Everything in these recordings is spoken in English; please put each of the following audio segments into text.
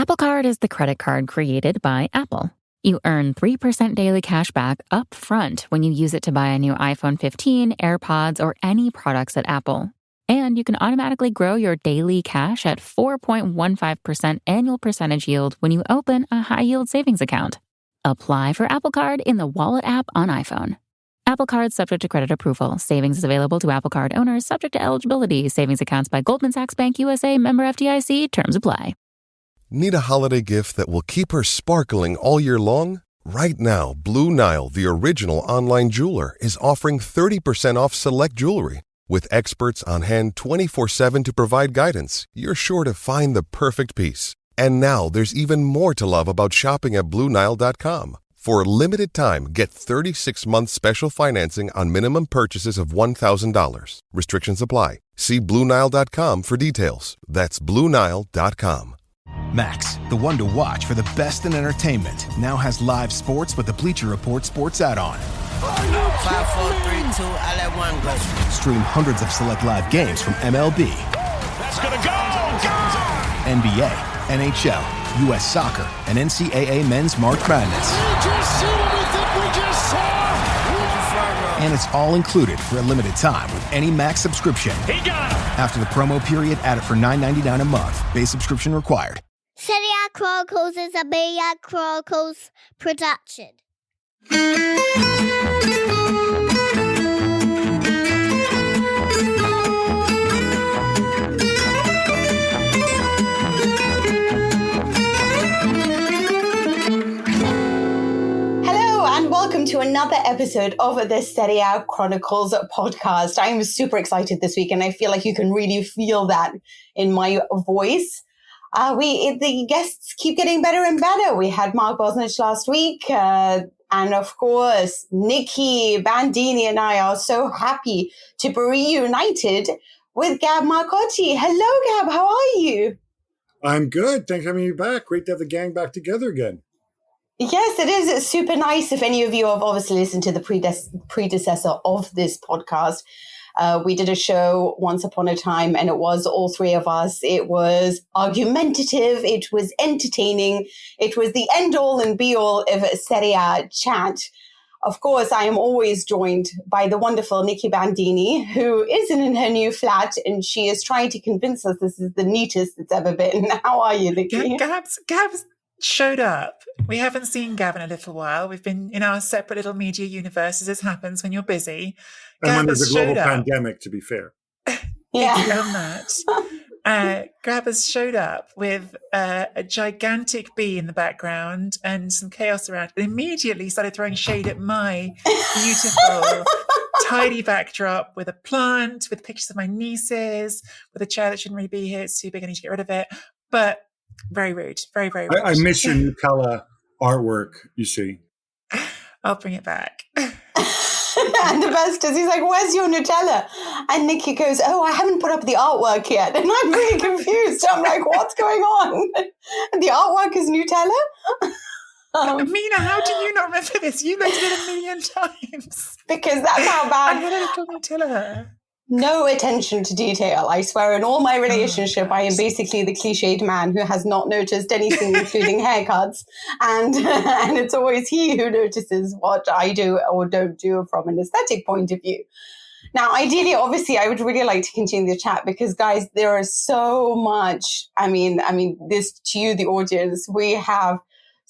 Apple Card is the credit card created by Apple. You earn 3% daily cash back up front when you use it to buy a new iPhone 15, AirPods, or any products at Apple. And you can automatically grow your daily cash at 4.15% annual percentage yield when you open a high-yield savings account. Apply for Apple Card in the Wallet app on iPhone. Apple Card subject to credit approval. Savings is available to Apple Card owners subject to eligibility. Savings accounts by Goldman Sachs Bank USA, member FDIC. Terms apply. Need a holiday gift that will keep her sparkling all year long? Right now, Blue Nile, the original online jeweler, is offering 30% off select jewelry. With experts on hand 24/7 to provide guidance, you're sure to find the perfect piece. And now there's even more to love about shopping at BlueNile.com. For a limited time, get 36-month special financing on minimum purchases of $1,000. Restrictions apply. See BlueNile.com for details. That's BlueNile.com. Max, the one to watch for the best in entertainment, now has live sports with the Bleacher Report sports add-on. 5, 4, 3, 2, I let one go. Stream hundreds of select live games from MLB. That's gonna go! NBA, NHL, U.S. Soccer, and NCAA Men's March Madness. We just seen what we think we just saw! And it's all included for a limited time with any Max subscription. He got him! After the promo period, add it for $9.99 a month. Base subscription required. Serie Chronicles is a Media Chronicles production. Welcome to another episode of the Serie Chronicles podcast. I'm super excited this week, and I feel like you can really feel that in my voice. The guests keep getting better and better. We had Mark Bosnich last week, and of course, Nikki Bandini and I are so happy to be reunited with Gab Marcotti. Hello, Gab. How are you? I'm good. Thanks for having me back. Great to have the gang back together again. Yes, it is. It's super nice. If any of you have obviously listened to the predecessor of this podcast, we did a show once upon a time, and it was all three of us. It was argumentative. It was entertaining. It was the end all and be all of Serie chat. Of course, I am always joined by the wonderful Nikki Bandini, who isn't in her new flat, and she is trying to convince us this is the neatest it's ever been. How are you, Nikki? Gab's showed up. We haven't seen Gab in a little while. We've been in our separate little media universes, as happens when you're busy. And when Gab there's a global pandemic, to be fair. Yeah. On that. Gab has showed up with a gigantic bee in the background and some chaos around, and immediately started throwing shade at my beautiful, tidy backdrop with a plant, with pictures of my nieces, with a chair that shouldn't really be here. It's too big. I need to get rid of it. But very rude. Very, very rude. I miss your Nutella artwork, you see. I'll bring it back. And the best is, he's like, where's your Nutella? And Nikki goes, oh, I haven't put up the artwork yet. And I'm really confused. I'm like, what's going on? And the artwork is Nutella? Mina, how do you not remember this? You looked at it 1,000,000 times. Because that's how bad. I had a little Nutella. No attention to detail. I swear, in all my relationship, I am basically the cliched man who has not noticed anything, including haircuts. And it's always he who notices what I do or don't do from an aesthetic point of view. Now, ideally, obviously, I would really like to continue the chat because, guys, there is so much. I mean, this to you, the audience, we have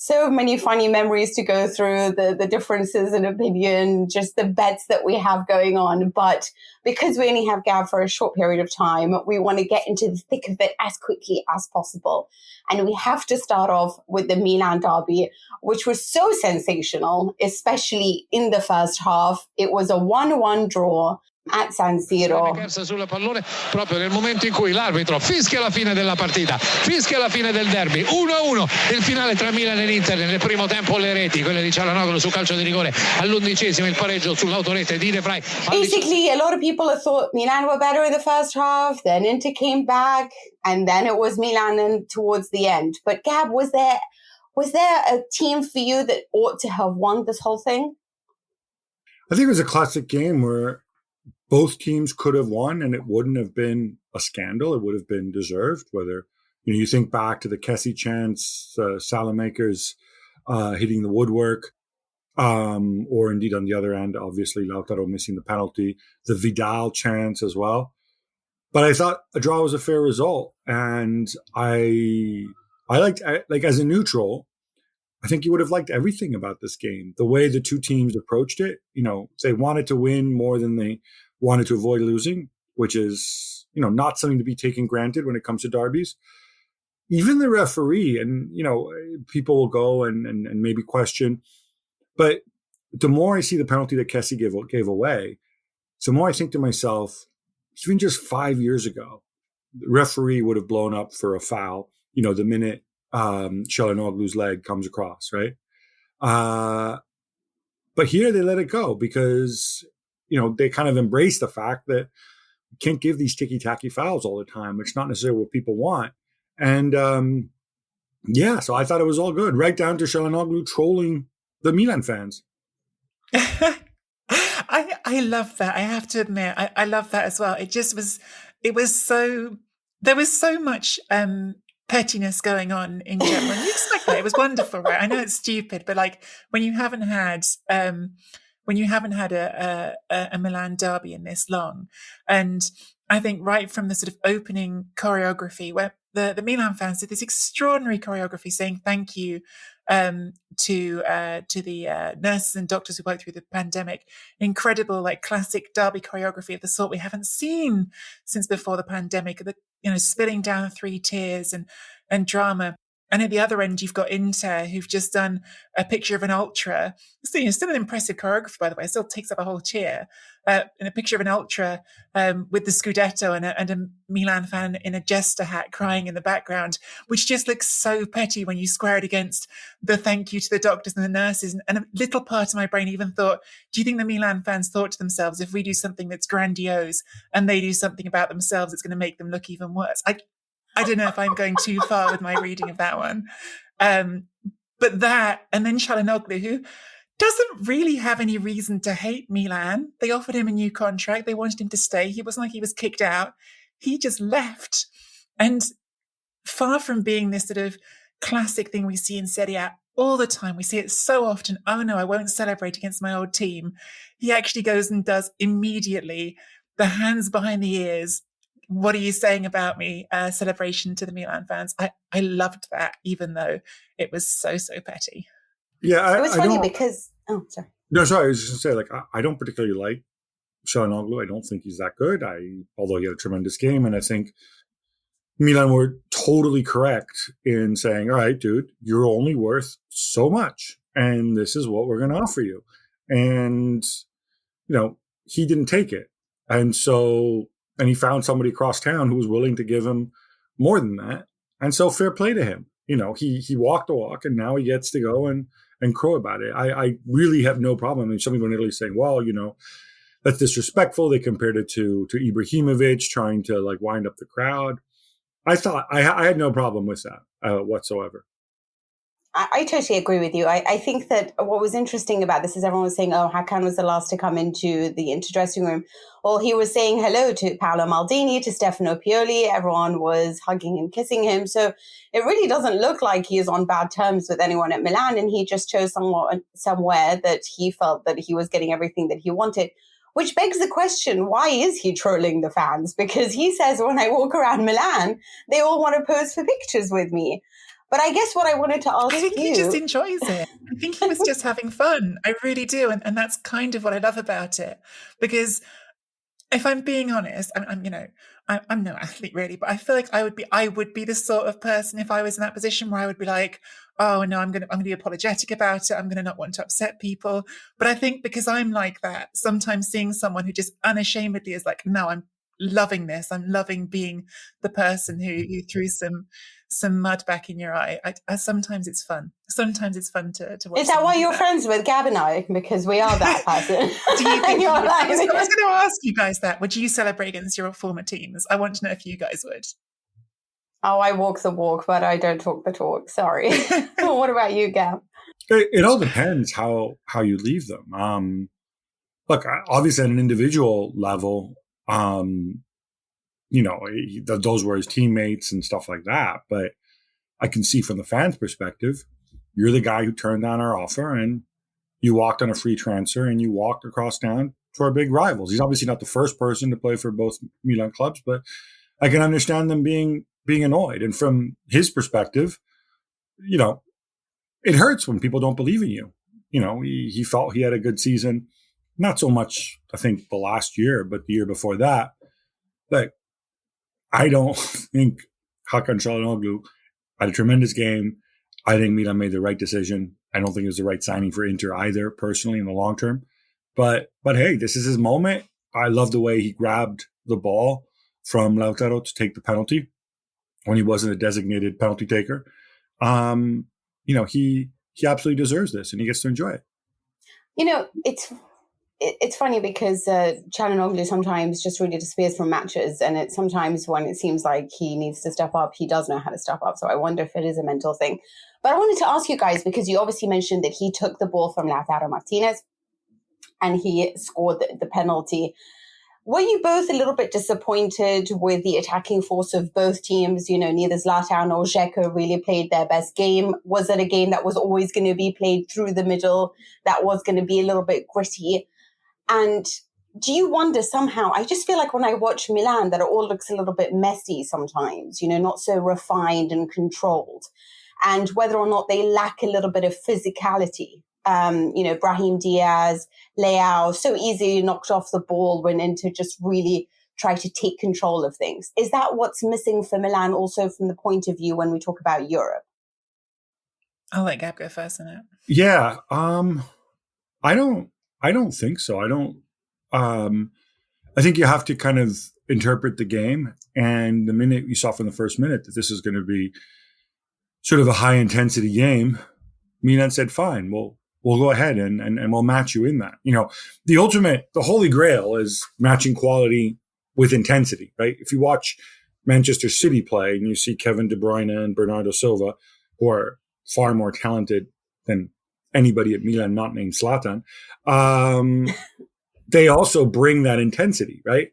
so many funny memories to go through, the differences in opinion, just the bets that we have going on. But because we only have Gab for a short period of time, we want to get into the thick of it as quickly as possible. And we have to start off with the Milan Derby, which was so sensational, especially in the first half. It was a 1-1 draw at San Siro. Persa sul pallone proprio nel momento in cui l'arbitro fischia la fine della partita, fischia la fine del derby. 1-1 il finale tra Milan e Inter. Nel primo tempo le reti, quelle di Cialanoglu su calcio di rigore all'11esimo, il pareggio sull'autorete di De Vrij. Basically, a lot of people thought Milan were better in the first half, then Inter came back, and then it was Milan towards the end. But Gab, was there a team for you that ought to have won this whole thing? I think it was a classic game where both teams could have won, and it wouldn't have been a scandal. It would have been deserved, whether, You think back to the Kessie chants, Salamakers hitting the woodwork, or indeed on the other end, obviously Lautaro missing the penalty, the Vidal chants as well. But I thought a draw was a fair result, and I liked, like, as a neutral, I think you would have liked everything about this game. The way the two teams approached it, they wanted to win more than they wanted to avoid losing, which is, not something to be taken granted when it comes to derbies. Even the referee, and, people will go and maybe question, but the more I see the penalty that Kessie gave away, the more I think to myself, even just 5 years ago, the referee would have blown up for a foul, the minute Çalhanoğlu's leg comes across, right? But here they let it go because, they kind of embrace the fact that you can't give these ticky-tacky fouls all the time. It's not necessarily what people want. And, so I thought it was all good, right down to Çalhanoğlu trolling the Milan fans. I love that. I have to admit, I love that as well. There was so much pettiness going on in Germany. You expect that. It was wonderful, right? I know it's stupid, but like when you haven't had a Milan Derby in this long, and I think right from the sort of opening choreography where the Milan fans did this extraordinary choreography saying thank you to the nurses and doctors who worked through the pandemic. Incredible, like classic derby choreography of the sort we haven't seen since before the pandemic. Spilling down 3 tiers and drama. And at the other end, you've got Inter, who've just done a picture of an ultra. So, still an impressive choreography, by the way. It still takes up a whole tier. And a picture of an ultra with the Scudetto and a Milan fan in a jester hat crying in the background, which just looks so petty when you square it against the thank you to the doctors and the nurses. And a little part of my brain even thought, do you think the Milan fans thought to themselves, if we do something that's grandiose and they do something about themselves, it's going to make them look even worse? I don't know if I'm going too far with my reading of that one. But that, and then Çalhanoğlu, who doesn't really have any reason to hate Milan. They offered him a new contract. They wanted him to stay. He wasn't like he was kicked out. He just left. And far from being this sort of classic thing we see in Serie A all the time, we see it so often, oh no, I won't celebrate against my old team. He actually goes and does immediately the hands behind the ears, what are you saying about me? Celebration to the Milan fans. I loved that, even though it was so petty. Yeah, it was funny because. Oh, sorry. No, sorry. I was just going to say, I don't particularly like Çalhanoğlu. I don't think he's that good. Although he had a tremendous game, and I think Milan were totally correct in saying, "All right, dude, you're only worth so much, and this is what we're going to offer you." And he didn't take it, and he found somebody across town who was willing to give him more than that. And so fair play to him. He walked the walk, and now he gets to go and crow about it. I really have no problem. I mean, some people in Italy saying, well, that's disrespectful. They compared it to Ibrahimovic trying to like wind up the crowd. I thought I had no problem with that whatsoever. I totally agree with you. I think that what was interesting about this is everyone was saying, oh, Hakan was the last to come into the dressing room. Well, he was saying hello to Paolo Maldini, to Stefano Pioli. Everyone was hugging and kissing him. So it really doesn't look like he is on bad terms with anyone at Milan. And he just chose somewhere that he felt that he was getting everything that he wanted. Which begs the question, why is he trolling the fans? Because he says, when I walk around Milan, they all want to pose for pictures with me. But I guess what I wanted to ask you... I think he just enjoys it. I think he was just having fun. I really do. And that's kind of what I love about it. Because if I'm being honest, I'm no athlete really, but I feel like I would be the sort of person if I was in that position where I would be like, oh no, I'm going to be apologetic about it. I'm going to not want to upset people. But I think because I'm like that, sometimes seeing someone who just unashamedly is like, no, I'm loving this. I'm loving being the person who threw some mud back in your eye. Sometimes it's fun. Sometimes it's fun to watch. Is that why you're friends with Gab and I? Because we are that person. Do you think I was going to ask you guys that. Would you celebrate against your former teams? I want to know if you guys would. Oh, I walk the walk, but I don't talk the talk. Sorry. What about you, Gab? It all depends how you leave them. Look, obviously at an individual level, those were his teammates and stuff like that. But I can see from the fans' perspective, you're the guy who turned down our offer and you walked on a free transfer and you walked across town to our big rivals. He's obviously not the first person to play for both Milan clubs, but I can understand them being annoyed. And from his perspective, it hurts when people don't believe in you. He felt he had a good season. Not so much, I think, the last year, but the year before that. But I don't think Hakan Çalhanoğlu had a tremendous game. I think Milan made the right decision. I don't think it was the right signing for Inter either, personally, in the long term. But hey, this is his moment. I love the way he grabbed the ball from Lautaro to take the penalty when he wasn't a designated penalty taker. He absolutely deserves this, and he gets to enjoy it. It's funny because Çalhanoğlu sometimes just really disappears from matches, and sometimes when it seems like he needs to step up, he does know how to step up. So I wonder if it is a mental thing. But I wanted to ask you guys, because you obviously mentioned that he took the ball from Lautaro Martinez and he scored the penalty. Were you both a little bit disappointed with the attacking force of both teams? Neither Zlatan nor Dzeko really played their best game. Was it a game that was always going to be played through the middle, that was going to be a little bit gritty? And do you wonder somehow, I just feel like when I watch Milan, that it all looks a little bit messy sometimes, not so refined and controlled. And whether or not they lack a little bit of physicality. Brahim Diaz, Leao, so easily knocked off the ball when Inter just really try to take control of things. Is that what's missing for Milan also from the point of view when we talk about Europe? I'll let Gab go first on it. Yeah. I don't think so. I think you have to kind of interpret the game. And the minute you saw from the first minute that this is going to be sort of a high intensity game, Milan said, fine, we'll go ahead and we'll match you in that. The holy grail is matching quality with intensity, right? If you watch Manchester City play and you see Kevin De Bruyne and Bernardo Silva, who are far more talented than anybody at Milan not named Zlatan, they also bring that intensity, right?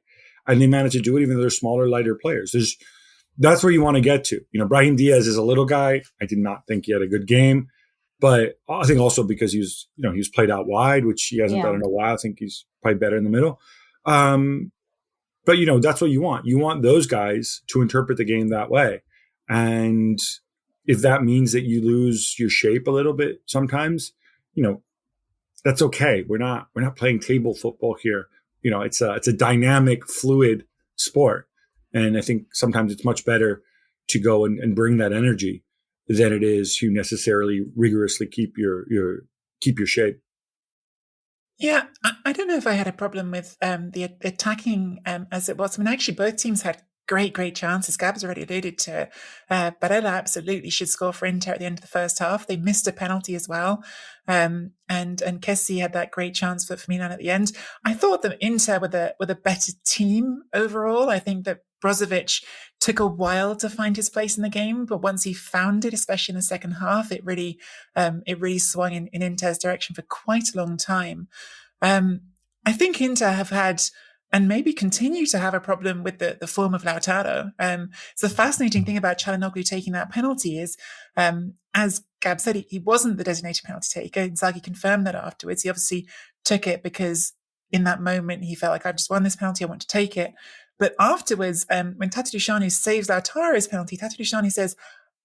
And they manage to do it even though they're smaller, lighter players. That's where you want to get to. Brahim Diaz is a little guy. I did not think he had a good game, but I think also because he was played out wide, which he hasn't done in a while. I think he's probably better in the middle. But that's what you want. You want those guys to interpret the game that way. And if that means that you lose your shape a little bit sometimes, that's okay. We're not playing table football here. It's a dynamic, fluid sport. And I think sometimes it's much better to go and bring that energy than it is to necessarily rigorously keep your shape. Yeah, I don't know if I had a problem with the attacking as it was. I mean, actually, both teams had great chances. Gab's already alluded to. Barella absolutely should score for Inter at the end of the first half. They missed a penalty as well. And Kessie had that great chance for Milan at the end. I thought that Inter were the better team overall. I think that Brozovic took a while to find his place in the game, but once he found it, especially in the second half, it really swung in Inter's direction for quite a long time. I think Inter have had and maybe continue to have a problem with the form of Lautaro. So the fascinating thing about Çalhanoğlu taking that penalty is, as Gab said, he wasn't the designated penalty taker. Inzaghi confirmed that afterwards. He obviously took it because in that moment he felt like, I've just won this penalty, I want to take it. But afterwards, when Tatarusanu saves Lautaro's penalty, Tatarusanu says,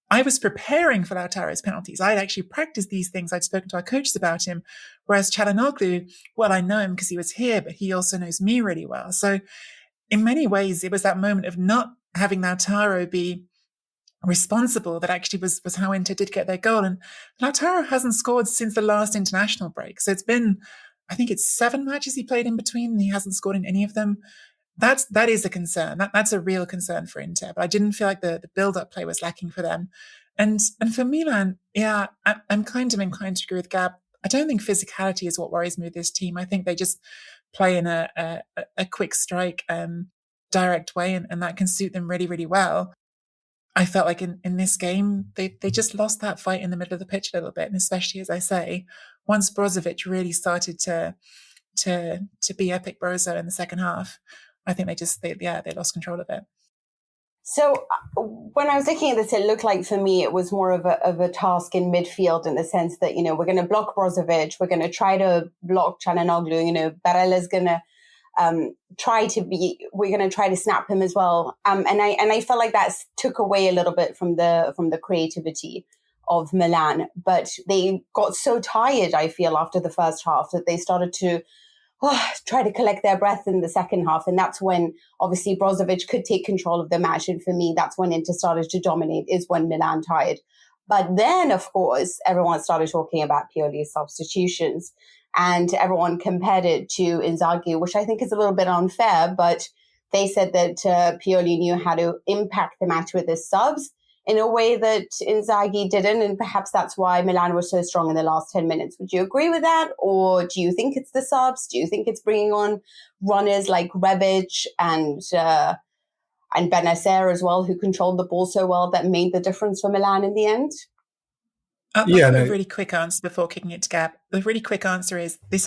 I was preparing for Lautaro's penalties. I'd actually practiced these things. I'd spoken to our coaches about him. Whereas Çalhanoğlu, well, I know him because he was here, but he also knows me really well. So in many ways, it was that moment of not having Lautaro be responsible that actually was how Inter did get their goal. And Lautaro hasn't scored since the last international break. So it's been, I think it's 7 matches he played in between, and he hasn't scored in any of them. That is a concern. That's a real concern for Inter. But I didn't feel like the build-up play was lacking for them. And for Milan, yeah, I'm kind of inclined to agree with Gab. I don't think physicality is what worries me with this team. I think they just play in a quick strike, direct way, and that can suit them really, really well. I felt like in this game, they just lost that fight in the middle of the pitch a little bit. And especially, as I say, once Brozovic really started to be epic Brozo in the second half, I think they lost control of it. So when I was looking at this, it looked like for me it was more of a task in midfield, in the sense that, you know, we're going to block Brozovic, we're going to try to block Çalhanoğlu, you know, Barella's going to we're going to try to snap him as well. And I felt like that took away a little bit from the creativity of Milan, but they got so tired, I feel, after the first half that they started to try to collect their breath in the second half. And that's when obviously Brozovic could take control of the match. And for me, that's when Inter started to dominate, is when Milan tired. But then, of course, everyone started talking about Pioli's substitutions, and everyone compared it to Inzaghi, which I think is a little bit unfair. But they said that Pioli knew how to impact the match with his subs in a way that Inzaghi didn't. And perhaps that's why Milan was so strong in the last 10 minutes. Would you agree with that? Or do you think it's the subs? Do you think it's bringing on runners like Rebic and Benacer as well, who controlled the ball so well, that made the difference for Milan in the end? A really quick answer before kicking it to Gab. The really quick answer is this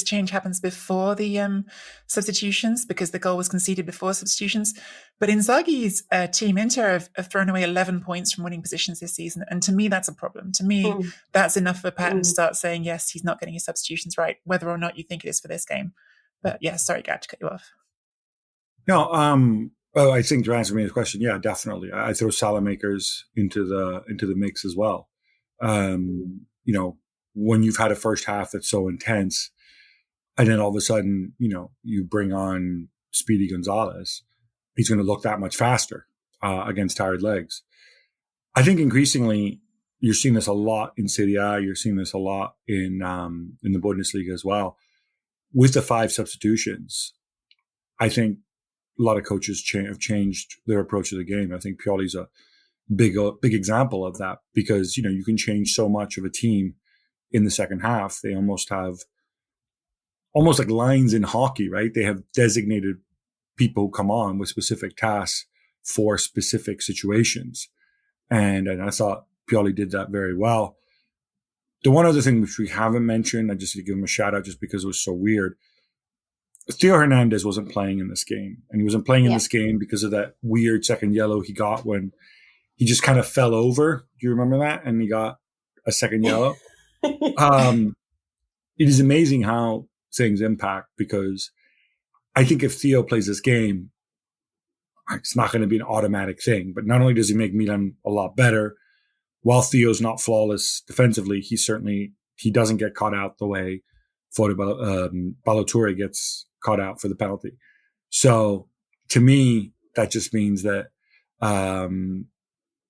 change happens before the substitutions, because the goal was conceded before substitutions. But Inzaghi's team, Inter, have thrown away 11 points from winning positions this season. And to me, that's a problem. To me, that's enough of a pattern to start saying, yes, he's not getting his substitutions right, whether or not you think it is for this game. But yeah, sorry, Gab, to cut you off. No, I think to answer me the question, yeah, definitely. I throw Salamakers into the mix as well. You know, when you've had a first half that's so intense, and then all of a sudden, you know, you bring on Speedy Gonzalez, he's going to look that much faster against tired legs. I think increasingly you're seeing this a lot in Serie A. You're seeing this a lot in the Bundesliga as well. With the 5 substitutions, I think a lot of coaches have changed their approach to the game. I think Pioli's a big example of that, because, you know, you can change so much of a team in the second half. They almost have like lines in hockey, right? They have designated people who come on with specific tasks for specific situations. And I thought Pioli did that very well. The one other thing which we haven't mentioned, I just need to give him a shout out just because it was so weird. Theo Hernandez wasn't playing in this game, and he wasn't playing in this game because of that weird second yellow he got when he just kind of fell over. Do you remember that? And he got a second yellow. It is amazing how things impact, because I think if Theo plays this game, it's not going to be an automatic thing. But not only does he make Milan a lot better, while Theo's not flawless defensively, he doesn't get caught out the way Ballo-Touré gets caught out for the penalty. So to me, that just means that,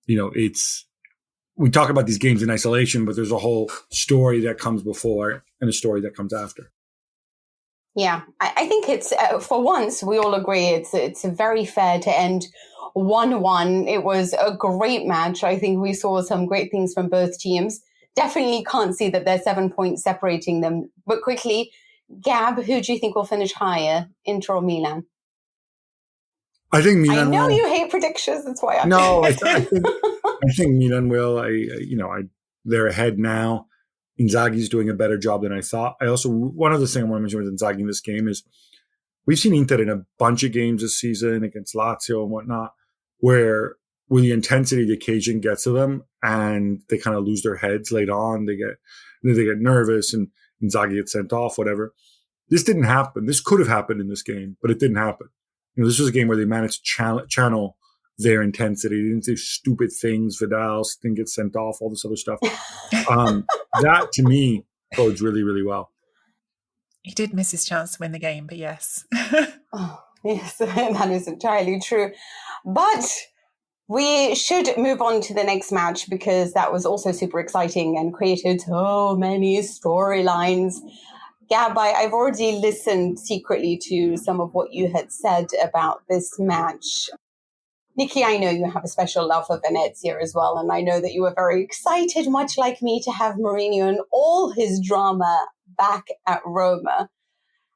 you know, we talk about these games in isolation, but there's a whole story that comes before and a story that comes after. Yeah, I think it's, for once, we all agree it's very fair to end 1-1. It was a great match. I think we saw some great things from both teams. Definitely can't see that there's 7 points separating them. But quickly, Gab, who do you think will finish higher, Inter or Milan? I think Milan. I know will. You hate predictions. That's why. I think Milan will. They're ahead now. Inzaghi's doing a better job than I thought. One other thing I want to mention with Inzaghi in this game is we've seen Inter in a bunch of games this season against Lazio and whatnot, where the intensity of the occasion gets to them and they kind of lose their heads late on. They get nervous and Inzaghi gets sent off, whatever. This didn't happen. This could have happened in this game, but it didn't happen. You know, this was a game where they managed to channel their intensity. They didn't do stupid things. Vidal didn't get sent off, all this other stuff. That, to me, bodes really, really well. He did miss his chance to win the game, but yes. Yes, that is entirely true. But we should move on to the next match, because that was also super exciting and created so many storylines. Gab, I've already listened secretly to some of what you had said about this match. Nikki, I know you have a special love for Venezia as well, and I know that you were very excited, much like me, to have Mourinho and all his drama back at Roma.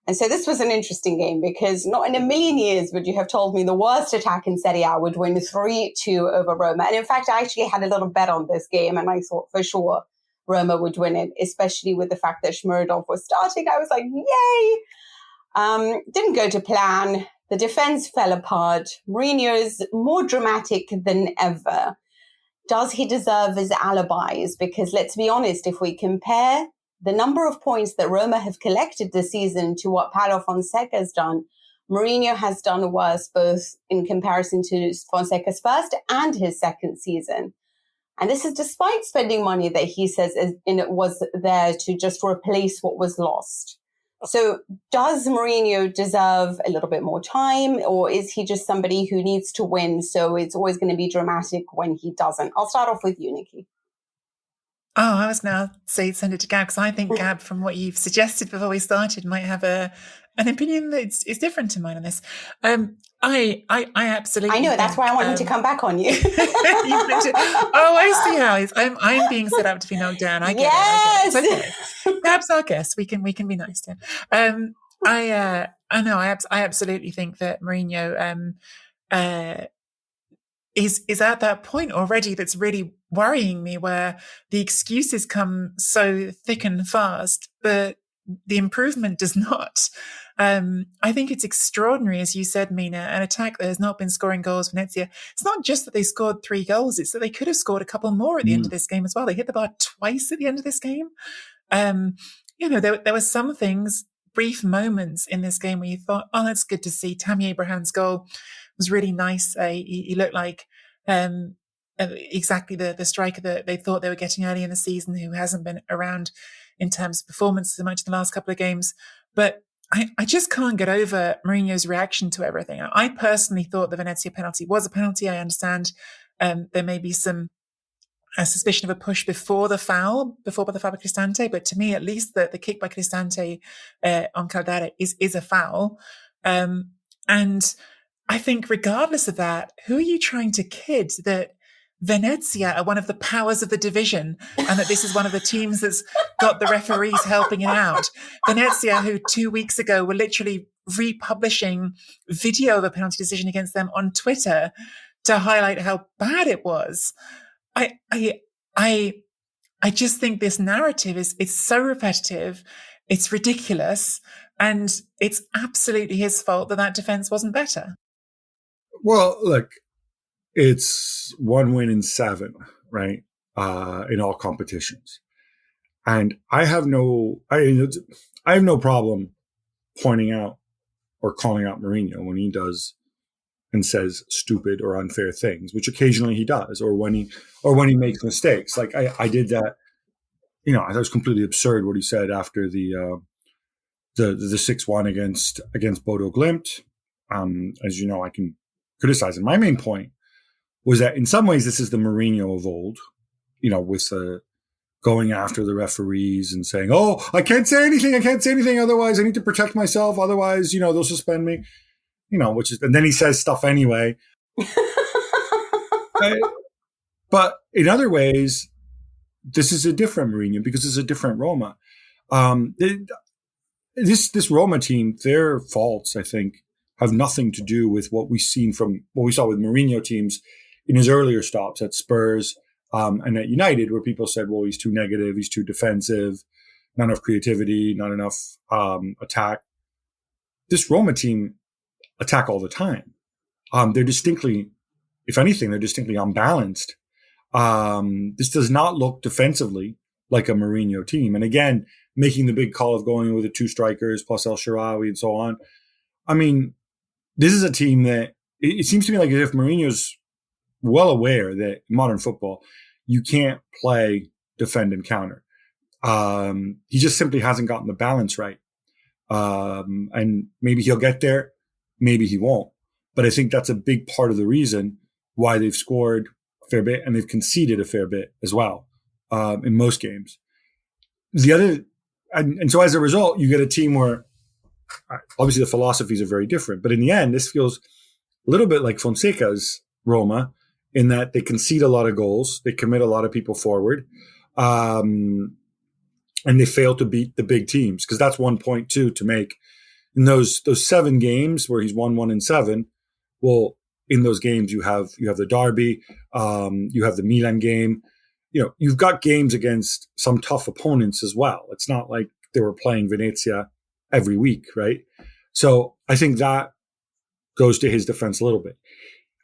And so this was an interesting game, because not in a million years would you have told me the worst attack in Serie A would win 3-2 over Roma. And in fact, I actually had a little bet on this game, and I thought for sure Roma would win it, especially with the fact that Shmurodov was starting. I was like, yay! Didn't go to plan. The defense fell apart. Mourinho's more dramatic than ever. Does he deserve his alibis? Because let's be honest, if we compare the number of points that Roma have collected this season to what Paulo Fonseca has done, Mourinho has done worse, both in comparison to Fonseca's first and his second season. And this is despite spending money that he says was there to just replace what was lost. So does Mourinho deserve a little bit more time, or is he just somebody who needs to win, so it's always going to be dramatic when he doesn't? I'll start off with you, Nikki. Oh, I was now send it to Gab, because I think Gab, from what you've suggested before we started, might have an opinion that is different to mine on this. I absolutely. I know, that's why I want him to come back on you. I see how it's. I'm being set up to be knocked down. I get it. It's okay. Gab's our guest. We can be nice to him. I know. I absolutely think that Mourinho is at that point already that's really worrying me, where the excuses come so thick and fast, but the improvement does not. I think it's extraordinary, as you said, Mina, an attack that has not been scoring goals. Venezia, it's not just that they scored 3 goals, it's that they could have scored a couple more at the end of this game as well. They hit the bar twice at the end of this game. There were some things, brief moments in this game where you thought, oh, that's good to see. Tammy Abraham's goal was really nice. He looked like exactly the striker that they thought they were getting early in the season, who hasn't been around in terms of performance so much in the last couple of games. But I just can't get over Mourinho's reaction to everything. I personally thought the Venezia penalty was a penalty. I understand there may be some suspicion of a push before the foul by Cristante, but to me, at least, the kick by Cristante on Caldara is a foul. And I think regardless of that, who are you trying to kid that Venezia are one of the powers of the division and that this is one of the teams that's got the referees helping it out? Venezia, who 2 weeks ago were literally republishing video of a penalty decision against them on Twitter to highlight how bad it was. I just think this narrative is so repetitive, it's ridiculous, and it's absolutely his fault that defense wasn't better. Well, look, it's 1 win in 7, right? In all competitions. And I have no problem pointing out or calling out Mourinho when he does and says stupid or unfair things, which occasionally he does, or when he makes mistakes. Like I did that, I thought it was completely absurd what he said after the 6-1 against Bodo Glimt. As you know, I can criticize him. My main point was that in some ways this is the Mourinho of old, with going after the referees and saying, "Oh, I can't say anything. Otherwise, I need to protect myself. Otherwise, they'll suspend me." And then he says stuff anyway. But in other ways, this is a different Mourinho because it's a different Roma. This Roma team, their faults, I think, have nothing to do with what we saw with Mourinho teams in his earlier stops at Spurs and at United, where people said, well, he's too negative, he's too defensive, not enough creativity, not enough attack. This Roma team attack all the time. They're distinctly, if anything, they're distinctly unbalanced. This does not look defensively like a Mourinho team. And again, making the big call of going with the 2 strikers plus El Shaarawy and so on. I mean, this is a team that it seems to me like as if Mourinho's well aware that in modern football, you can't play defend and counter. He just simply hasn't gotten the balance right. And maybe he'll get there. Maybe he won't. But I think that's a big part of the reason why they've scored a fair bit and they've conceded a fair bit as well in most games. And so as a result, you get a team where obviously the philosophies are very different. But in the end, this feels a little bit like Fonseca's Roma in that they concede a lot of goals. They commit a lot of people forward. And they fail to beat the big teams, because that's one point too to make. In those 7 games where he's won 1 in 7, well, in those games you have the Derby, you have the Milan game. You've got games against some tough opponents as well. It's not like they were playing Venezia every week, right? So I think that goes to his defense a little bit.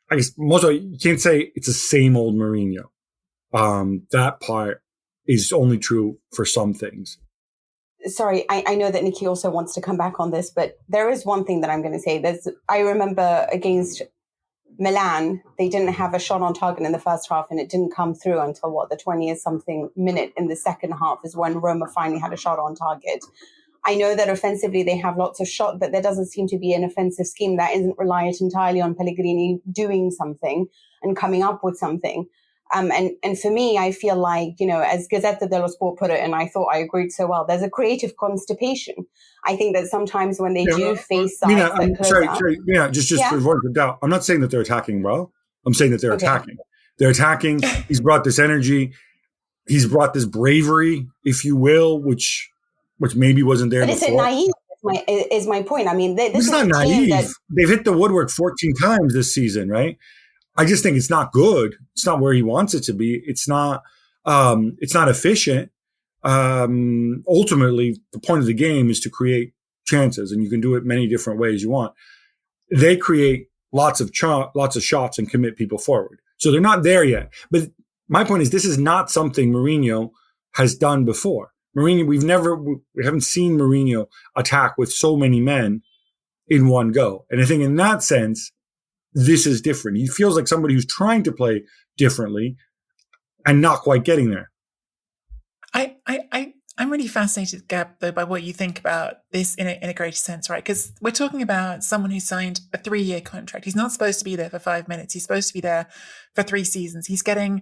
I guess most of it, you can't say it's the same old Mourinho. That part is only true for some things. Sorry, I know that Nikki also wants to come back on this, but there is one thing that I'm going to say. I remember against Milan, they didn't have a shot on target in the first half, and it didn't come through until the 20-something minute in the second half is when Roma finally had a shot on target. I know that offensively they have lots of shots, but there doesn't seem to be an offensive scheme that isn't reliant entirely on Pellegrini doing something and coming up with something. And for me, I feel like, as Gazzetta dello Sport put it, and I thought I agreed so well, there's a creative constipation. I think that sometimes when they do face sides that close up... Sorry, just for avoidance of doubt, I'm not saying that they're attacking well. I'm saying that they're attacking. They're attacking. He's brought this energy. He's brought this bravery, if you will, which maybe wasn't there before. But is it naive, is my point. I mean, this is not naive. They've hit the woodwork 14 times this season, right? I just think it's not good. It's not where he wants it to be. It's not efficient. Ultimately, the point of the game is to create chances, and you can do it many different ways you want. They create lots of shots and commit people forward. So they're not there yet. But my point is, this is not something Mourinho has done before. Mourinho, we haven't seen Mourinho attack with so many men in one go. And I think in that sense, this is different. He feels like somebody who's trying to play differently and not quite getting there. I'm really fascinated, Gab, though, by what you think about this in a greater sense, right? Because we're talking about someone who signed a 3-year contract. He's not supposed to be there for 5 minutes. He's supposed to be there for 3 seasons. He's getting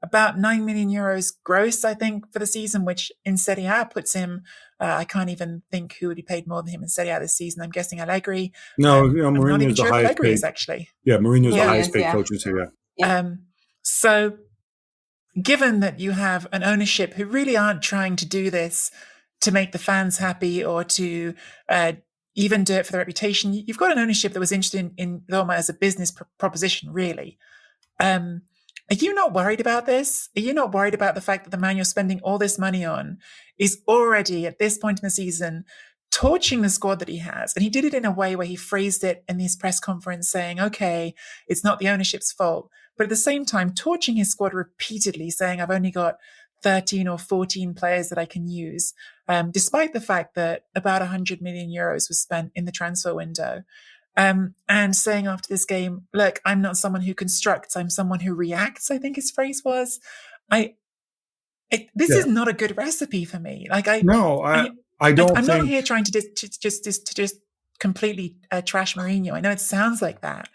about 9 million euros gross, I think, for the season, which in Serie A puts him, I can't even think who would be paid more than him in Serie A this season. I'm guessing Allegri. No, Mourinho's the highest paid. Actually. Yeah, Mourinho's the highest paid coach in Serie A. So given that you have an ownership who really aren't trying to do this to make the fans happy or to even do it for the reputation, you've got an ownership that was interested in Roma as a business proposition, really. Are you not worried about this? Are you not worried about the fact that the man you're spending all this money on is already, at this point in the season, torching the squad that he has? And he did it in a way where he phrased it in his press conference saying, okay, it's not the ownership's fault. But at the same time, torching his squad repeatedly, saying, I've only got 13 or 14 players that I can use, despite the fact that about 100 million euros was spent in the transfer window. And saying after this game, look, I'm not someone who constructs, I'm someone who reacts, I think his phrase was. This is not a good recipe for me. I don't I'm not here trying to just completely trash Mourinho. I know it sounds like that,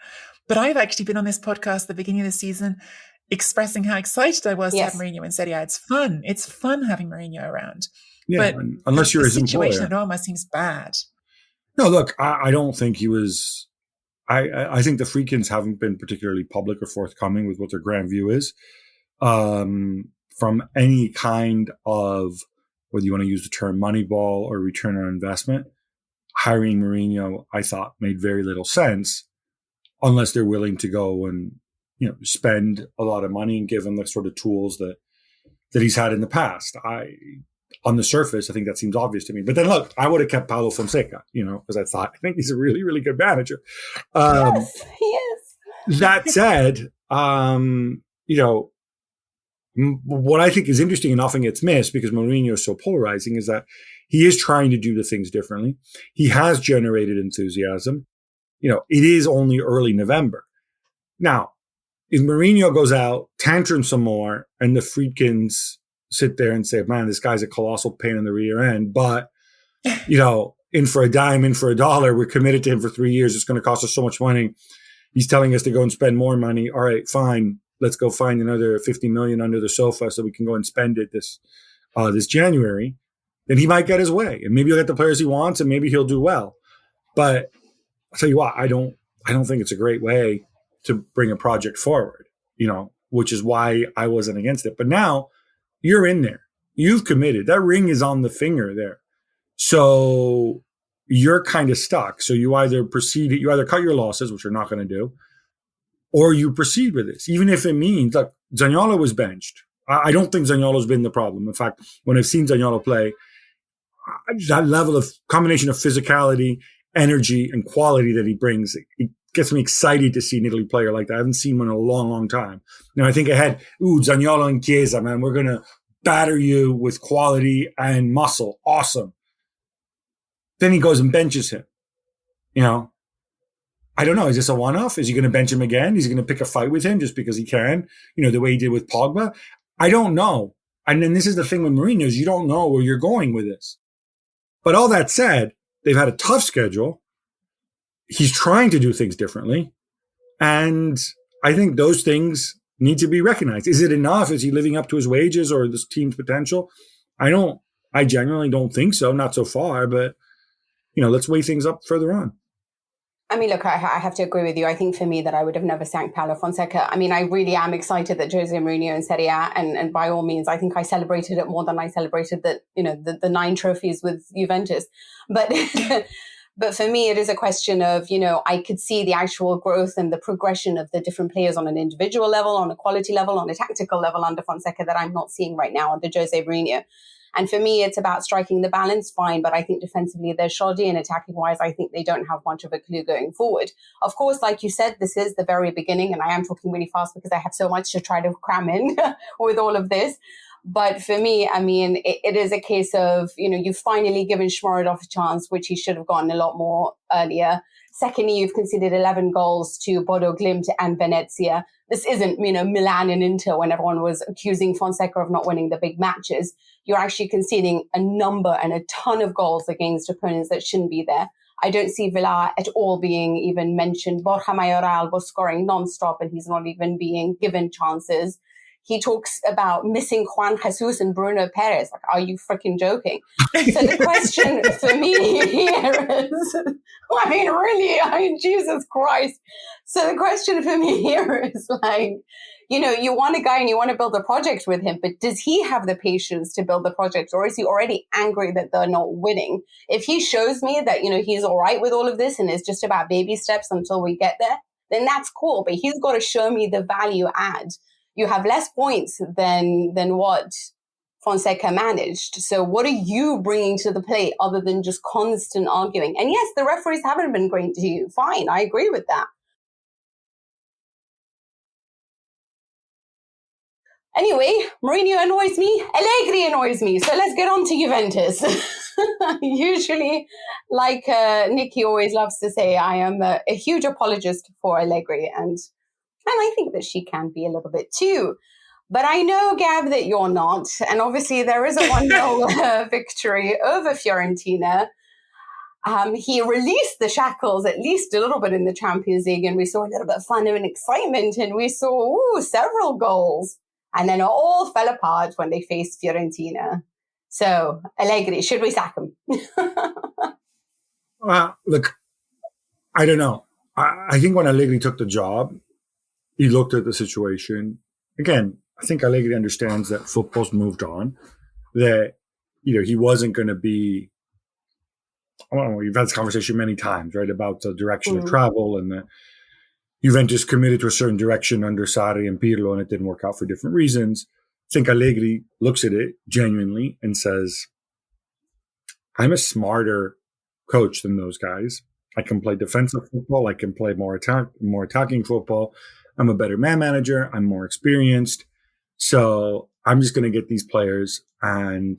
but I've actually been on this podcast at the beginning of the season expressing how excited I was to have Mourinho in Serie A. It's fun. It's fun having Mourinho around. Yeah, but unless you're his employer. The situation at Roma seems bad. No, look, I don't think he was. I think the Friedkins haven't been particularly public or forthcoming with what their grand view is from any kind of, whether you want to use the term Moneyball or return on investment. Hiring Mourinho, I thought, made very little sense unless they're willing to go and spend a lot of money and give him the sort of tools that he's had in the past. On the surface, I think that seems obvious to me. But then look, I would have kept Paulo Fonseca, because I think he's a really, really good manager. Yes, he is. That said, what I think is interesting and often gets missed because Mourinho is so polarizing is that he is trying to do the things differently. He has generated enthusiasm. It is only early November. Now, if Mourinho goes out, tantrums some more, and the Friedkins sit there and say, man, this guy's a colossal pain in the rear end, but, in for a dime, in for a dollar, we're committed to him for 3 years. It's going to cost us so much money. He's telling us to go and spend more money. All right, fine. Let's go find another 50 million under the sofa so we can go and spend it this January. Then he might get his way, and maybe he'll get the players he wants, and maybe he'll do well. But I'll tell you what, I don't think it's a great way to bring a project forward, which is why I wasn't against it. But now you're in there. You've committed. That ring is on the finger there. So you're kind of stuck. So you either cut your losses, which you're not going to do, or you proceed with this, even if it means, look, Zaniolo was benched. I don't think Zaniolo's been the problem. In fact, when I've seen Zaniolo play, that level of combination of physicality, energy, and quality that he brings, gets me excited to see an Italy player like that. I haven't seen one in a long, long time. I think ahead, Zaniolo and Chiesa, man, we're going to batter you with quality and muscle. Awesome. Then he goes and benches him. I don't know. Is this a one-off? Is he going to bench him again? Is he going to pick a fight with him just because he can? The way he did with Pogba? I don't know. And then this is the thing with Mourinho is you don't know where you're going with this. But all that said, they've had a tough schedule. He's trying to do things differently. And I think those things need to be recognized. Is it enough? Is he living up to his wages or this team's potential? I genuinely don't think so. Not so far, but let's weigh things up further on. I mean, look, I have to agree with you. I think for me that I would have never sacked Paulo Fonseca. I mean, I really am excited that Jose Mourinho in Serie A, and by all means, I think I celebrated it more than I celebrated the 9 trophies with Juventus. But but for me, it is a question of, I could see the actual growth and the progression of the different players on an individual level, on a quality level, on a tactical level under Fonseca that I'm not seeing right now under Jose Mourinho. And for me, it's about striking the balance, fine. But I think defensively, they're shoddy, and attacking-wise, I think they don't have much of a clue going forward. Of course, like you said, this is the very beginning, and I am talking really fast because I have so much to try to cram in with all of this. But for me, I mean, it is a case of, you've finally given Shmorodov a chance, which he should have gotten a lot more earlier. Secondly, you've conceded 11 goals to Bodo Glimt and Venezia. This isn't, Milan and Inter when everyone was accusing Fonseca of not winning the big matches. You're actually conceding a number and a ton of goals against opponents that shouldn't be there. I don't see Villar at all being even mentioned. Borja Mayoral was scoring nonstop and he's not even being given chances. He talks about missing Juan Jesus and Bruno Perez. Like, are you freaking joking? So the question for me here is, Jesus Christ. So the question for me here is you want a guy and you want to build a project with him, but does he have the patience to build the project, or is he already angry that they're not winning? If he shows me that, he's all right with all of this and it's just about baby steps until we get there, then that's cool. But he's got to show me the value add. You have less points than what Fonseca managed. So what are you bringing to the plate other than just constant arguing? And yes, the referees haven't been great to you. Fine, I agree with that. Anyway, Mourinho annoys me. Allegri annoys me. So let's get on to Juventus. Usually, like Nikki always loves to say, I am a huge apologist for Allegri. And I think that she can be a little bit too. But I know, Gab, that you're not. And obviously there is a 1-0 victory over Fiorentina. He released the shackles at least a little bit in the Champions League, and we saw a little bit of fun and excitement, and we saw several goals. And then it all fell apart when they faced Fiorentina. So, Allegri, should we sack him? Look, I don't know. I think when Allegri took the job, he looked at the situation. Again, I think Allegri understands that football's moved on, that, he wasn't going to be, I don't know, we've had this conversation many times, right, about the direction of travel, and that Juventus committed to a certain direction under Sarri and Pirlo, and it didn't work out for different reasons. I think Allegri looks at it genuinely and says, I'm a smarter coach than those guys. I can play defensive football. I can play more attacking football. I'm a better man manager. I'm more experienced. So I'm just going to get these players and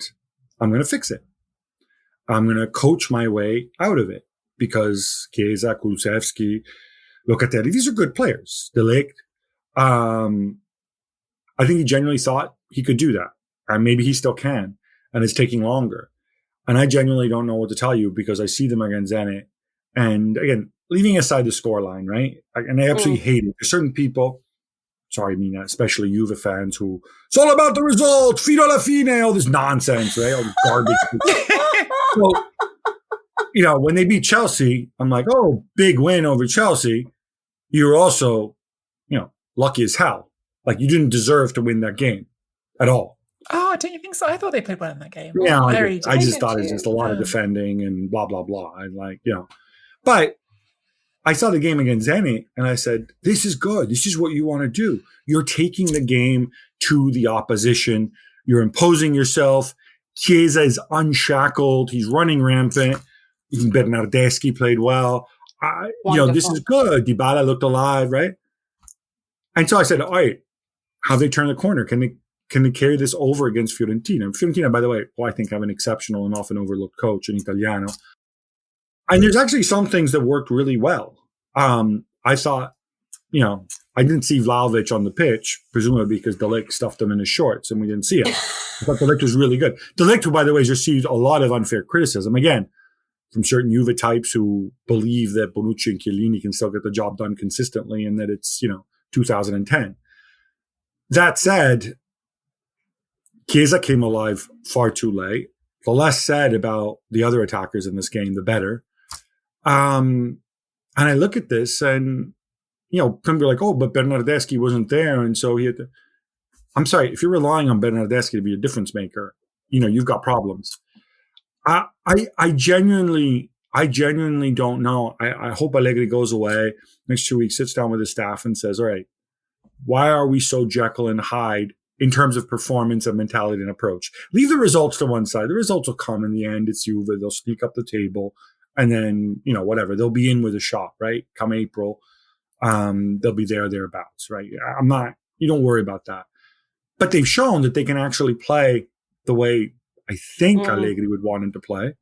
I'm going to fix it. I'm going to coach my way out of it because Chiesa, Kulusevski, Locatelli, these are good players. De Ligt. I think he genuinely thought he could do that. And maybe he still can. And it's taking longer. And I genuinely don't know what to tell you because I see them against Zenit. And again, leaving aside the scoreline, right? And I absolutely hate it. There's certain people, sorry, Mina, especially Juve fans who, it's all about the result, fino alla fine, all this nonsense, right? All this garbage. So, when they beat Chelsea, I'm like, oh, big win over Chelsea. You're also, lucky as hell. Like, you didn't deserve to win that game at all. Oh, don't you think so? I thought they played well in that game. Yeah, I just thought it was just a lot of defending and blah, blah, blah. But I saw the game against Zenit and I said, this is good. This is what you want to do. You're taking the game to the opposition. You're imposing yourself. Chiesa is unshackled. He's running rampant. Even Bernardeschi played well. this is good. Dybala looked alive, right? And so I said, all right, how they turn the corner? Can they carry this over against Fiorentina? Fiorentina, by the way, I think have an exceptional and often overlooked coach in Italiano. And there's actually some things that worked really well. I thought, I didn't see Vlahovic on the pitch, presumably because De Ligt stuffed him in his shorts and we didn't see him. But De Ligt was really good. De Ligt, who, by the way, has received a lot of unfair criticism, again, from certain Juve types who believe that Bonucci and Chiellini can still get the job done consistently and that it's, 2010. That said, Chiesa came alive far too late. The less said about the other attackers in this game, the better. And I look at this and, people are like, oh, but Bernardeschi wasn't there. And so he had to. I'm sorry, if you're relying on Bernardeschi to be a difference maker, you've got problems. I genuinely don't know. I hope Allegri goes away next 2 weeks, sits down with his staff and says, all right, why are we so Jekyll and Hyde in terms of performance and mentality and approach? Leave the results to one side. The results will come in the end. It's Juve. They'll sneak up the table. And then, whatever. They'll be in with a shot, right? Come April, they'll be thereabouts, right? You don't worry about that. But they've shown that they can actually play the way I think Allegri would want him to play.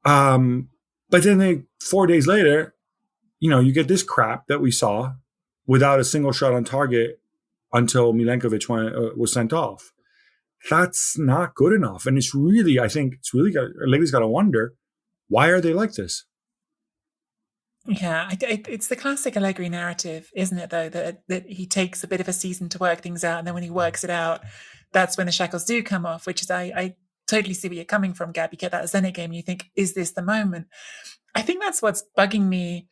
But then 4 days later, you get this crap that we saw without a single shot on target until Milenkovic was sent off. That's not good enough. And Allegri's got to wonder, why are they like this? Yeah, it's the classic Allegri narrative, isn't it, though, that he takes a bit of a season to work things out, and then when he works it out, that's when the shackles do come off, which is, I totally see where you're coming from, Gab. You get that Zenit game and you think, is this the moment? I think that's what's bugging me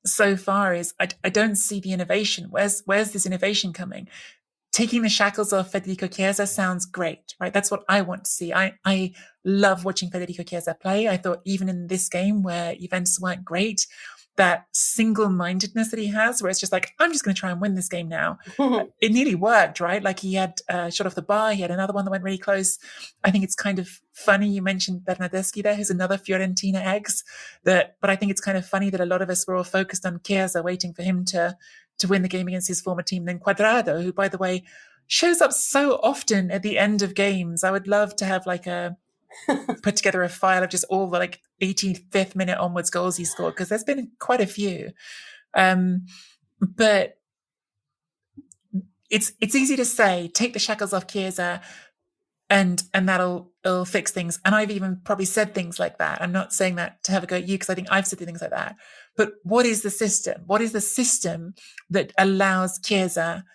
so far is I don't see the innovation. Where's this innovation coming? Taking the shackles off Federico Chiesa sounds great, right? That's what I want to see. I love watching Federico Chiesa play. I thought even in this game where Juventus weren't great, that single-mindedness that he has, where it's just like, I'm just going to try and win this game now. It nearly worked, right? Like he had a shot off the bar. He had another one that went really close. I think it's kind of funny. You mentioned Bernardeschi there, who's another Fiorentina ex. But I think it's kind of funny that a lot of us were all focused on Chiesa, waiting for him to win the game against his former team. Then Cuadrado, who, by the way, shows up so often at the end of games. I would love to have put together a file of just all the 85th minute onwards goals he scored, because there's been quite a few. But it's easy to say, take the shackles off Chiesa and it'll fix things. And I've even probably said things like that. I'm not saying that to have a go at you, because I think I've said things like that. But what is the system? What is the system that allows Chiesa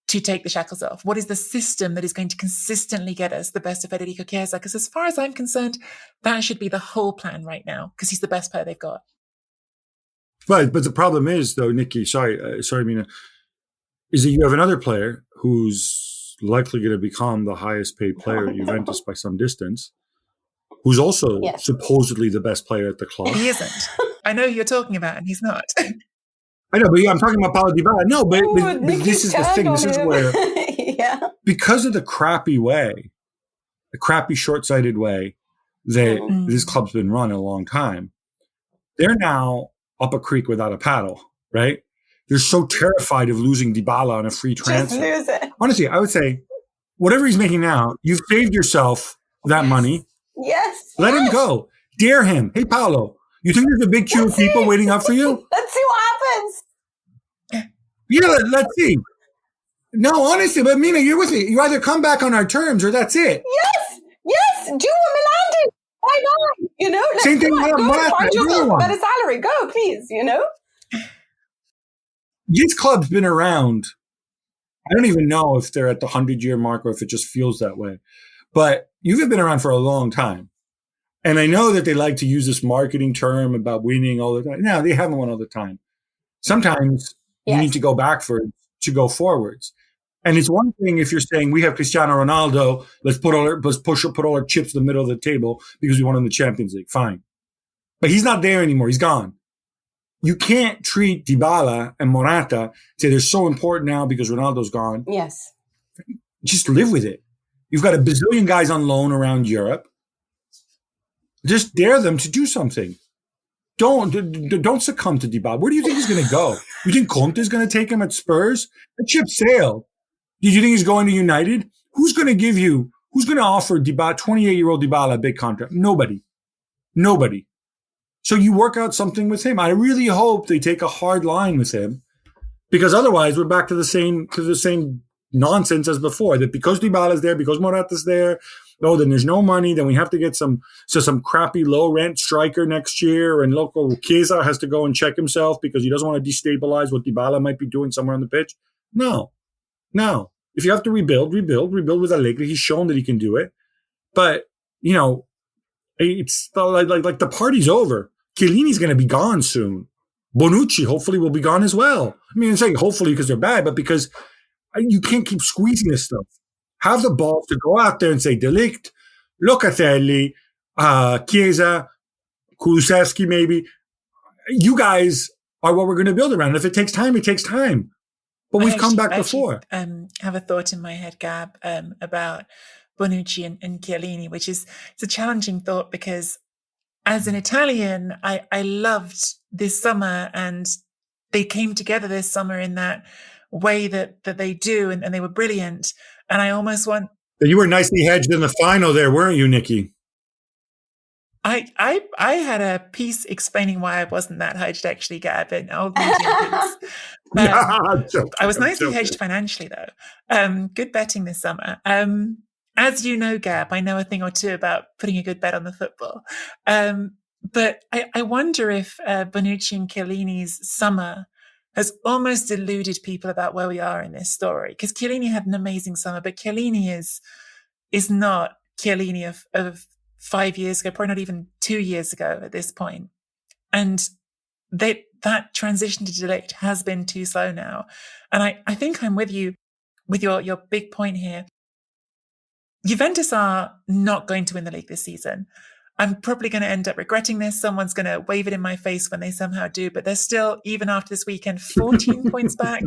to take the shackles off? What is the system that is going to consistently get us the best of Federico Chiesa? Because as far as I'm concerned, that should be the whole plan right now, because he's the best player they've got. Right, but the problem is, though, Nikki, sorry, Mina, is that you have another player who's likely going to become the highest paid player at Juventus by some distance, who's also supposedly the best player at the club. He isn't. I know who you're talking about, and he's not. I know, but I'm talking about Paulo Dybala. No, but this is the thing. This is where, because of the crappy short-sighted way that this club's been run in a long time, they're now up a creek without a paddle, right? They're so terrified of losing Dybala on a free transfer. Just lose it. Honestly, I would say, whatever he's making now, you've saved yourself that money. Yes. Let him go. Dare him. Hey, Paolo, you think there's a big queue of people waiting up for you? Let's see what happens. Yeah, let's see. No, honestly, but Mina, you're with me. You either come back on our terms or that's it. Yes. Do what Milan did. Why not? Same thing with Go find yourself a better salary. Go, please. This club's been around. I don't even know if they're at the 100-year mark or if it just feels that way. But you've been around for a long time. And I know that they like to use this marketing term about winning all the time. No, they haven't won all the time. Sometimes you need to go backwards to go forwards. And it's one thing if you're saying we have Cristiano Ronaldo, let's put all our chips in the middle of the table because we won in the Champions League. Fine. But he's not there anymore. He's gone. You can't treat Dybala and Morata, say they're so important now because Ronaldo's gone. Yes. Just live with it. You've got a bazillion guys on loan around Europe. Just dare them to do something. don't succumb to Dybala. Where do you think he's going to go? You think Conte is going to take him at Spurs? The ship sailed. Did you think he's going to United? Who's going to offer Dybala, 28-year-old Dybala, a big contract? Nobody. So you work out something with him. I really hope they take a hard line with him, because otherwise we're back to the same nonsense as before, that because Dybala's there, because Morata's there, then there's no money, then we have to get some crappy low-rent striker next year, and local Chiesa has to go and check himself because he doesn't want to destabilize what Dybala might be doing somewhere on the pitch. No. If you have to rebuild with Allegri. He's shown that he can do it. But, it's like the party's over. Chiellini's going to be gone soon. Bonucci hopefully will be gone as well. I mean, I'm saying hopefully because they're bad, but because you can't keep squeezing this stuff. Have the balls to go out there and say, De Ligt, Locatelli, Chiesa, Kulusevski maybe. You guys are what we're going to build around. And if it takes time, it takes time. But we've come back before. I have a thought in my head, Gab, about Bonucci and Chiellini, which is it's a challenging thought because as an Italian, I loved this summer, and they came together this summer in that way that they do, and they were brilliant. And I almost want... You were nicely hedged in the final there, weren't you, Nikki? I had a piece explaining why I wasn't that hedged, actually, Gab, an old media piece. I was nicely hedged financially, though. Good betting this summer. As you know, Gab, I know a thing or two about putting a good bet on the football. But I wonder if Bonucci and Chiellini's summer has almost deluded people about where we are in this story. Because Chiellini had an amazing summer, but Chiellini is not Chiellini of 5 years ago, probably not even 2 years ago at this point. And that transition to De Ligt has been too slow now. And I think I'm with you with your big point here. Juventus are not going to win the league this season. I'm probably going to end up regretting this. Someone's going to wave it in my face when they somehow do, but they're still, even after this weekend, 14 points back.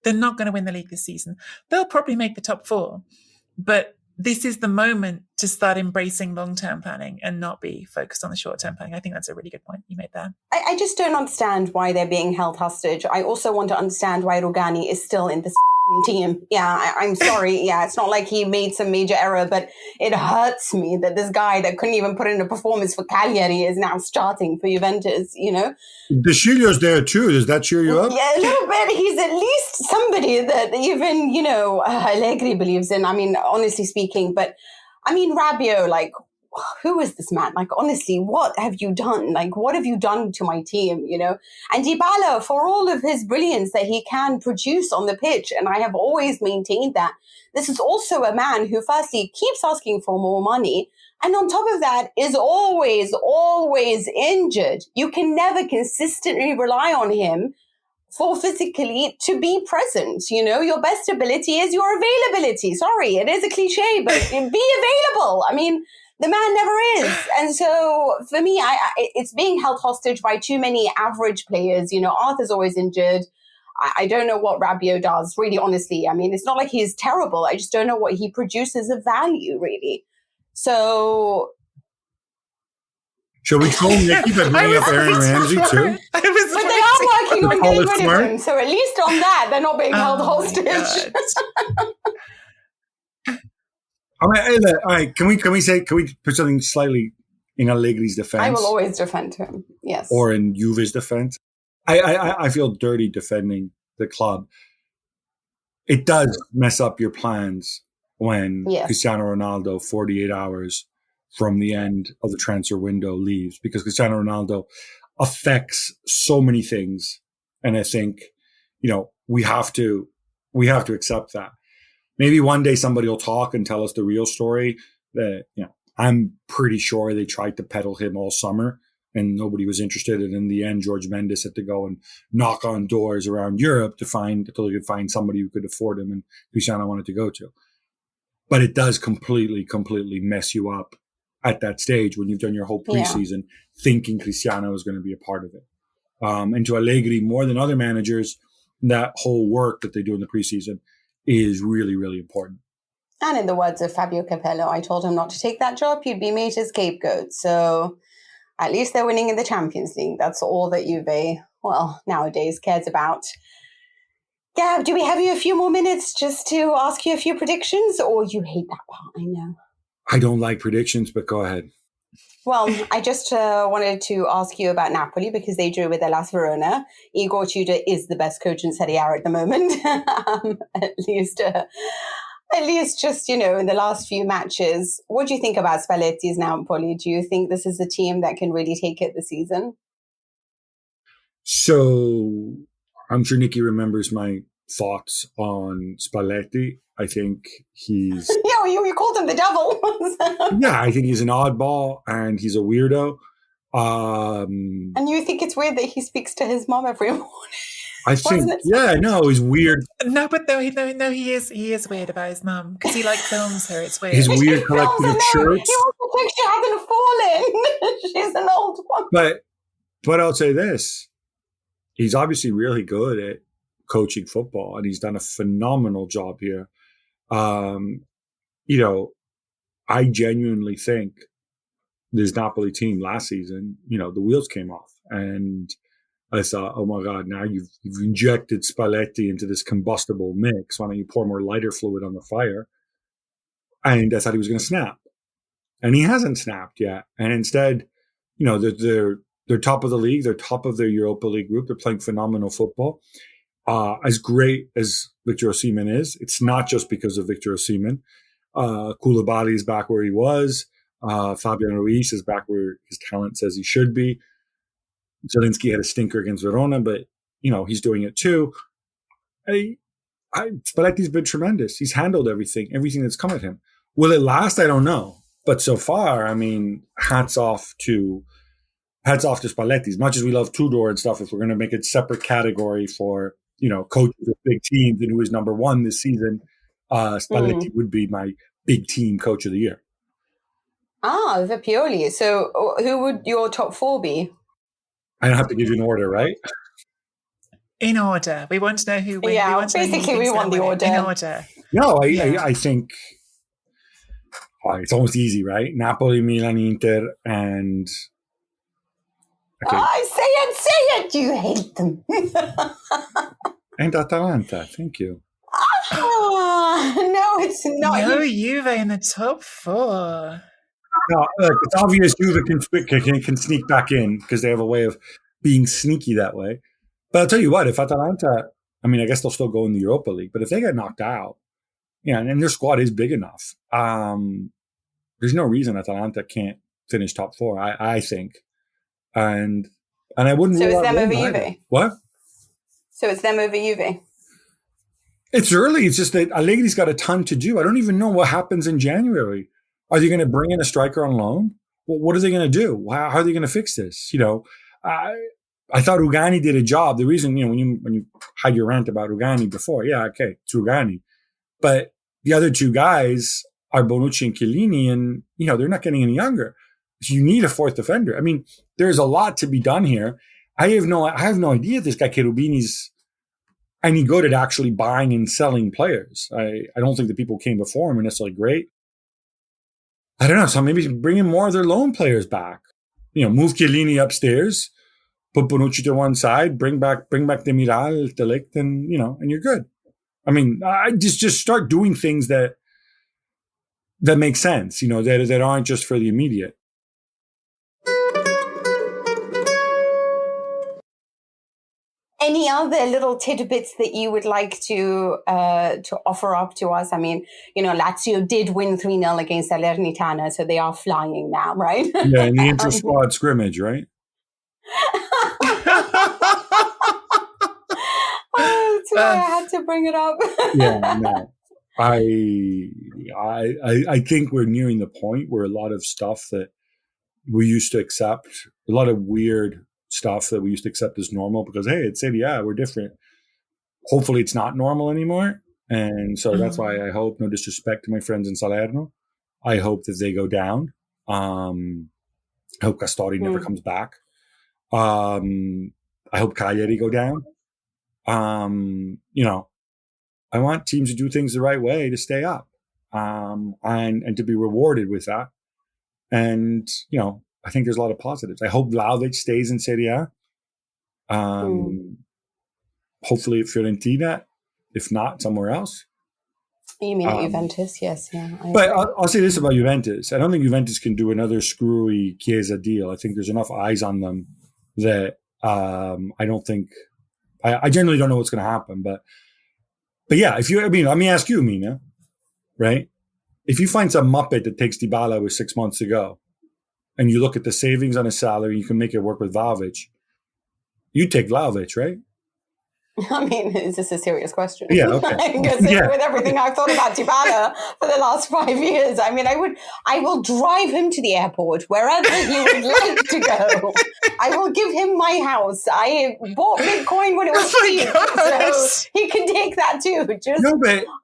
They're not going to win the league this season. They'll probably make the top 4, but this is the moment to start embracing long-term planning and not be focused on the short-term planning. I think that's a really good point you made there. I just don't understand why they're being held hostage. I also want to understand why Rugani is still in this team. Yeah, I'm sorry. Yeah, it's not like he made some major error, but it hurts me that this guy that couldn't even put in a performance for Cagliari is now starting for Juventus, De Sciglio's there too. Does that cheer you up? Yeah, a little bit. He's at least somebody that even, Allegri believes in. I mean, honestly speaking, but I mean, Rabiot, who is this man? Honestly, what have you done? What have you done to my team, And Dybala, for all of his brilliance that he can produce on the pitch, and I have always maintained that, this is also a man who firstly keeps asking for more money, and on top of that is always injured. You can never consistently rely on him for physically to be present. Your best ability is your availability. Sorry, it is a cliche, but be available. I mean, the man never is. And so for me, it's being held hostage by too many average players. Arthur's always injured. I don't know what Rabiot does, really, honestly. I mean, it's not like he's terrible. I just don't know what he produces of value, really. So... Shall we call Nikki by bringing up Aaron Ramsey too? But they are working on getting rid of him. So at least on that, they're not being held hostage. All right. Can we put something slightly in Allegri's defense? I will always defend him. Yes. Or in Juve's defense. I feel dirty defending the club. It does mess up your plans when Cristiano Ronaldo, 48 hours from the end of the transfer window, leaves, because Cristiano Ronaldo affects so many things. And I think, we have to accept that. Maybe one day somebody will talk and tell us the real story that, I'm pretty sure they tried to peddle him all summer and nobody was interested. And in the end, George Mendes had to go and knock on doors around Europe until he could find somebody who could afford him, and Cristiano wanted to go to. But it does completely mess you up at that stage when you've done your whole preseason thinking Cristiano is going to be a part of it. And to Allegri, more than other managers, that whole work that they do in the preseason is really, really important. And in the words of Fabio Capello, I told him not to take that job. He'd be made his scapegoat. So At least they're winning in the Champions League. That's all that Juve, well, nowadays cares about. Gab, do we have you a few more minutes just to ask you a few predictions? Or you hate that part, I know. I don't like predictions, but go ahead. Well, I just wanted to ask you about Napoli because they drew with Hellas Verona. Igor Tudor is the best coach in Serie A at the moment. At least just, in the last few matches. What do you think about Spalletti's Napoli? Do you think this is a team that can really take it this season? So I'm sure Nikki remembers my thoughts on Spalletti. I think he's... Yeah, you called him the devil. Yeah, I think he's an oddball and he's a weirdo. And you think it's weird that he speaks to his mom every morning? I think, he's weird. No, but no, he is weird about his mum because he films her. It's weird. His weird collection of shirts. He also thinks she hasn't fallen. She's an old one. But I'll say this. He's obviously really good at coaching football and he's done a phenomenal job here. I genuinely think this Napoli team last season, the wheels came off and I thought, oh my God, now you've injected Spalletti into this combustible mix. Why don't you pour more lighter fluid on the fire? And I thought he was going to snap. And he hasn't snapped yet. And instead, they're top of the league. They're top of their Europa League group. They're playing phenomenal football. As great as Victor Osimhen is, it's not just because of Victor Osimhen. Koulibaly is back where he was. Fabian Ruiz is back where his talent says he should be. Zielinski had a stinker against Verona, but, he's doing it too. Spalletti's been tremendous. He's handled everything that's come at him. Will it last? I don't know. But so far, hats off to Spalletti. As much as we love Tudor and stuff, if we're going to make a separate category for, coaches of big teams and who is number one this season, Spalletti would be my big team coach of the year. The Pioli. So who would your top four be? I don't have to give you an order, right? In order. We want to know who wins. Yeah, basically we want the order. In order. No, I think it's almost easy, right? Napoli, Milan, Inter, and... Okay. Say it! You hate them. And Atalanta, thank you. No, it's not. No, Juve in the top four. No, it's obvious Juve can sneak back in because they have a way of being sneaky that way. But I'll tell you what, if Atalanta, I guess they'll still go in the Europa League, but if they get knocked out, and their squad is big enough, there's no reason Atalanta can't finish top four, I think. And I wouldn't. So it's them over Juve? What? So it's them over Juve? It's early. It's just that Allegri's got a ton to do. I don't even know what happens in January. Are they going to bring in a striker on loan? Well, what are they going to do? How are they going to fix this? I thought Rugani did a job. The reason, when you had your rant about Rugani before, it's Rugani. But the other two guys are Bonucci and Chiellini, and, they're not getting any younger. So you need a fourth defender. There's a lot to be done here. I have no idea this guy Cherubini's any good at actually buying and selling players. I don't think the people who came before him are necessarily great. I don't know. So maybe bring in more of their loan players back. Move Chiellini upstairs, put Bonucci to one side, bring back Demiral, Delict, and you're good. I just start doing things that make sense. That aren't just for the immediate. Any other little tidbits that you would like to offer up to us? Lazio did win 3-0 against Salernitana, so they are flying now, right? Yeah, in the inter-squad scrimmage, right? That's why I had to bring it up. Yeah, no. I think we're nearing the point where a lot of stuff that we used to accept, a lot of weird stuff that we used to accept as normal because, hey, it's Serie A, we're different. Hopefully it's not normal anymore. And so that's why I hope, no disrespect to my friends in Salerno, I hope that they go down. I hope Castori never comes back. I hope Cagliari go down. I want teams to do things the right way to stay up and to be rewarded with that. And, I think there's a lot of positives. I hope Vlahovic stays in Serie A. Hopefully at Fiorentina, if not somewhere else. You mean Juventus? Yes, yeah. But I'll say this about Juventus. I don't think Juventus can do another screwy Chiesa deal. I think there's enough eyes on them that I don't think – I generally don't know what's going to happen. But yeah, let me ask you, Mina, right? If you find some muppet that takes Dybala with 6 months to go and you look at the savings on his salary, you can make it work with Vlahovic, you'd take Vlahovic, right? I mean, is this a serious question? Yeah, okay. With everything I've thought about Dybala for the last 5 years, I mean, I will drive him to the airport, wherever he would like to go. I will give him my house. I bought Bitcoin when it was cheap, so he can take that too.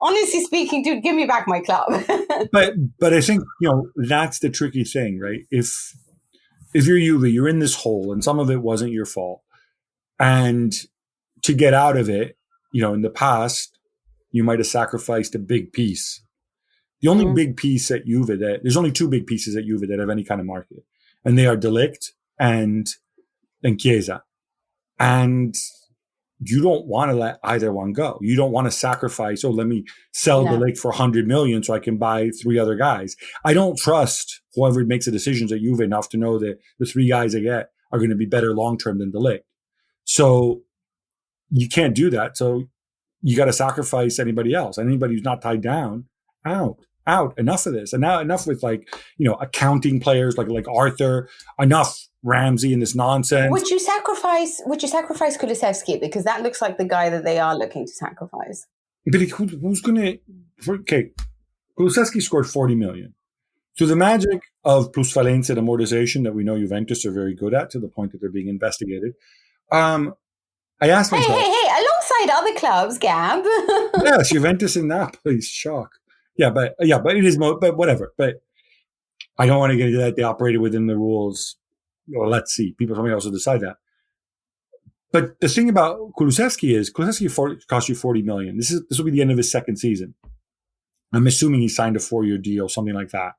Honestly speaking, dude, give me back my club. but I think, that's the tricky thing, right? If you're Juve, you're in this hole, and some of it wasn't your fault, and to get out of it, in the past, you might have sacrificed a big piece. The only big piece at Juve there's only two big pieces at Juve that have any kind of market, and they are De Ligt and Chiesa. And you don't want to let either one go. You don't want to sacrifice, let me sell De Ligt for 100 million so I can buy three other guys. I don't trust whoever makes the decisions at Juve enough to know that the three guys I get are going to be better long-term than De Ligt. So you can't do that. So you got to sacrifice anybody else. Anybody who's not tied down, out. Enough of this. And now enough with accounting players like Arthur, enough Ramsey and this nonsense. Would you sacrifice Kulusevski? Because that looks like the guy that they are looking to sacrifice. But who's going to... Okay, Kulusevski scored 40 million. So the magic of plusvalenza and amortization that we know Juventus are very good at, to the point that they're being investigated, I asked myself... Hey, alongside other clubs, Gab. Yes, Juventus and Napoli, shock. But it is, but whatever. But I don't want to get into that. They operated within the rules. Well, let's see. Somebody else will decide that. But the thing about Kulusevski is, cost you 40 million. This will be the end of his second season. I'm assuming he signed a 4-year deal, something like that.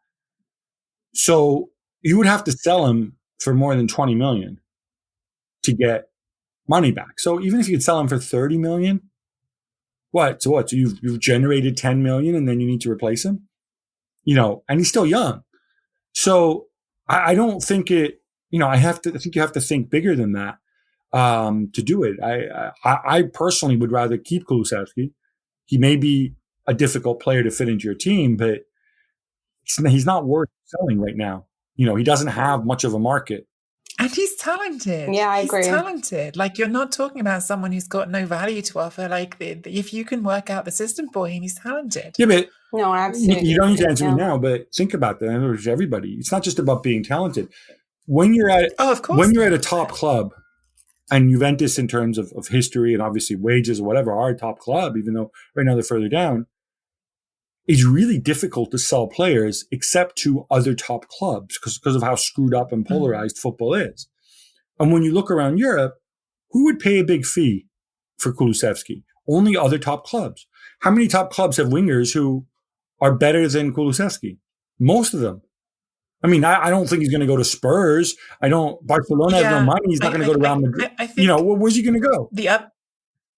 So you would have to sell him for more than 20 million to get money back. So even if you could sell him for 30 million, So you've generated 10 million and then you need to replace him, and he's still young. So I don't think I think you have to think bigger than that, to do it. I personally would rather keep Kulusevski. He may be a difficult player to fit into your team, but he's not worth selling right now. He doesn't have much of a market. And he's talented. Yeah, I agree. He's talented. You're not talking about someone who's got no value to offer. If you can work out the system for him, he's talented. Yeah, but no, absolutely. You don't need to answer me now, but think about that. In other words, everybody. It's not just about being talented. When you're at a top club, and Juventus, in terms of history and obviously wages or whatever, are a top club, even though right now they're further down, it's really difficult to sell players except to other top clubs because of how screwed up and polarized football is. And when you look around Europe, who would pay a big fee for Kulusevski? Only other top clubs. How many top clubs have wingers who are better than Kulusevski? Most of them. I mean, I don't think he's going to go to Spurs. Barcelona has no money. He's not going to go to Real Madrid. Where's he going to go?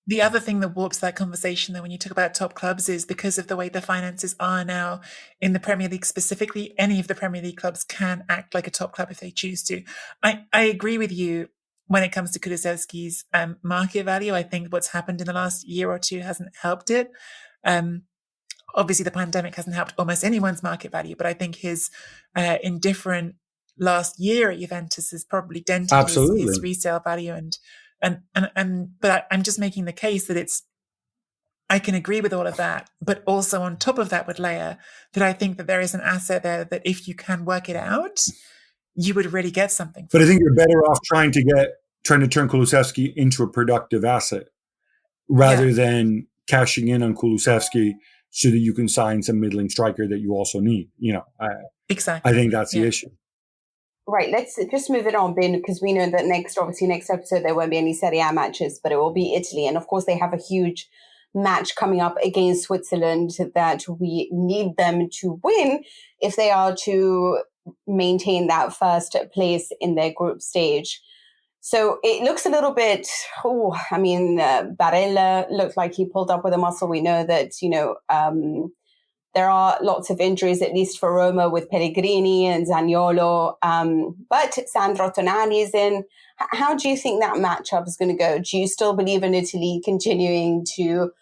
The other thing that warps that conversation, though, when you talk about top clubs, is because of the way the finances are now in the Premier League specifically, any of the Premier League clubs can act like a top club if they choose to. I agree with you when it comes to Kulusevski's market value. I think what's happened in the last year or two hasn't helped it. Obviously, the pandemic hasn't helped almost anyone's market value, but I think his indifferent last year at Juventus has probably dented his resale value but I'm just making the case that I can agree with all of that, but also on top of that with Leia, that I think that there is an asset there that if you can work it out, you would really get something. But I think you're better off trying to turn Kulusevski into a productive asset rather than cashing in on Kulusevski so that you can sign some middling striker that you also need. Exactly. I think that's the issue. Right, let's just move it on, Ben, because we know that next episode there won't be any Serie A matches, but it will be Italy. And of course, they have a huge match coming up against Switzerland that we need them to win if they are to maintain that first place in their group stage. So it looks a little bit, Barella looked like he pulled up with a muscle. We know that, there are lots of injuries, at least for Roma, with Pellegrini and Zaniolo. But Sandro Tonali is in. How do you think that matchup is going to go? Do you still believe in Italy continuing to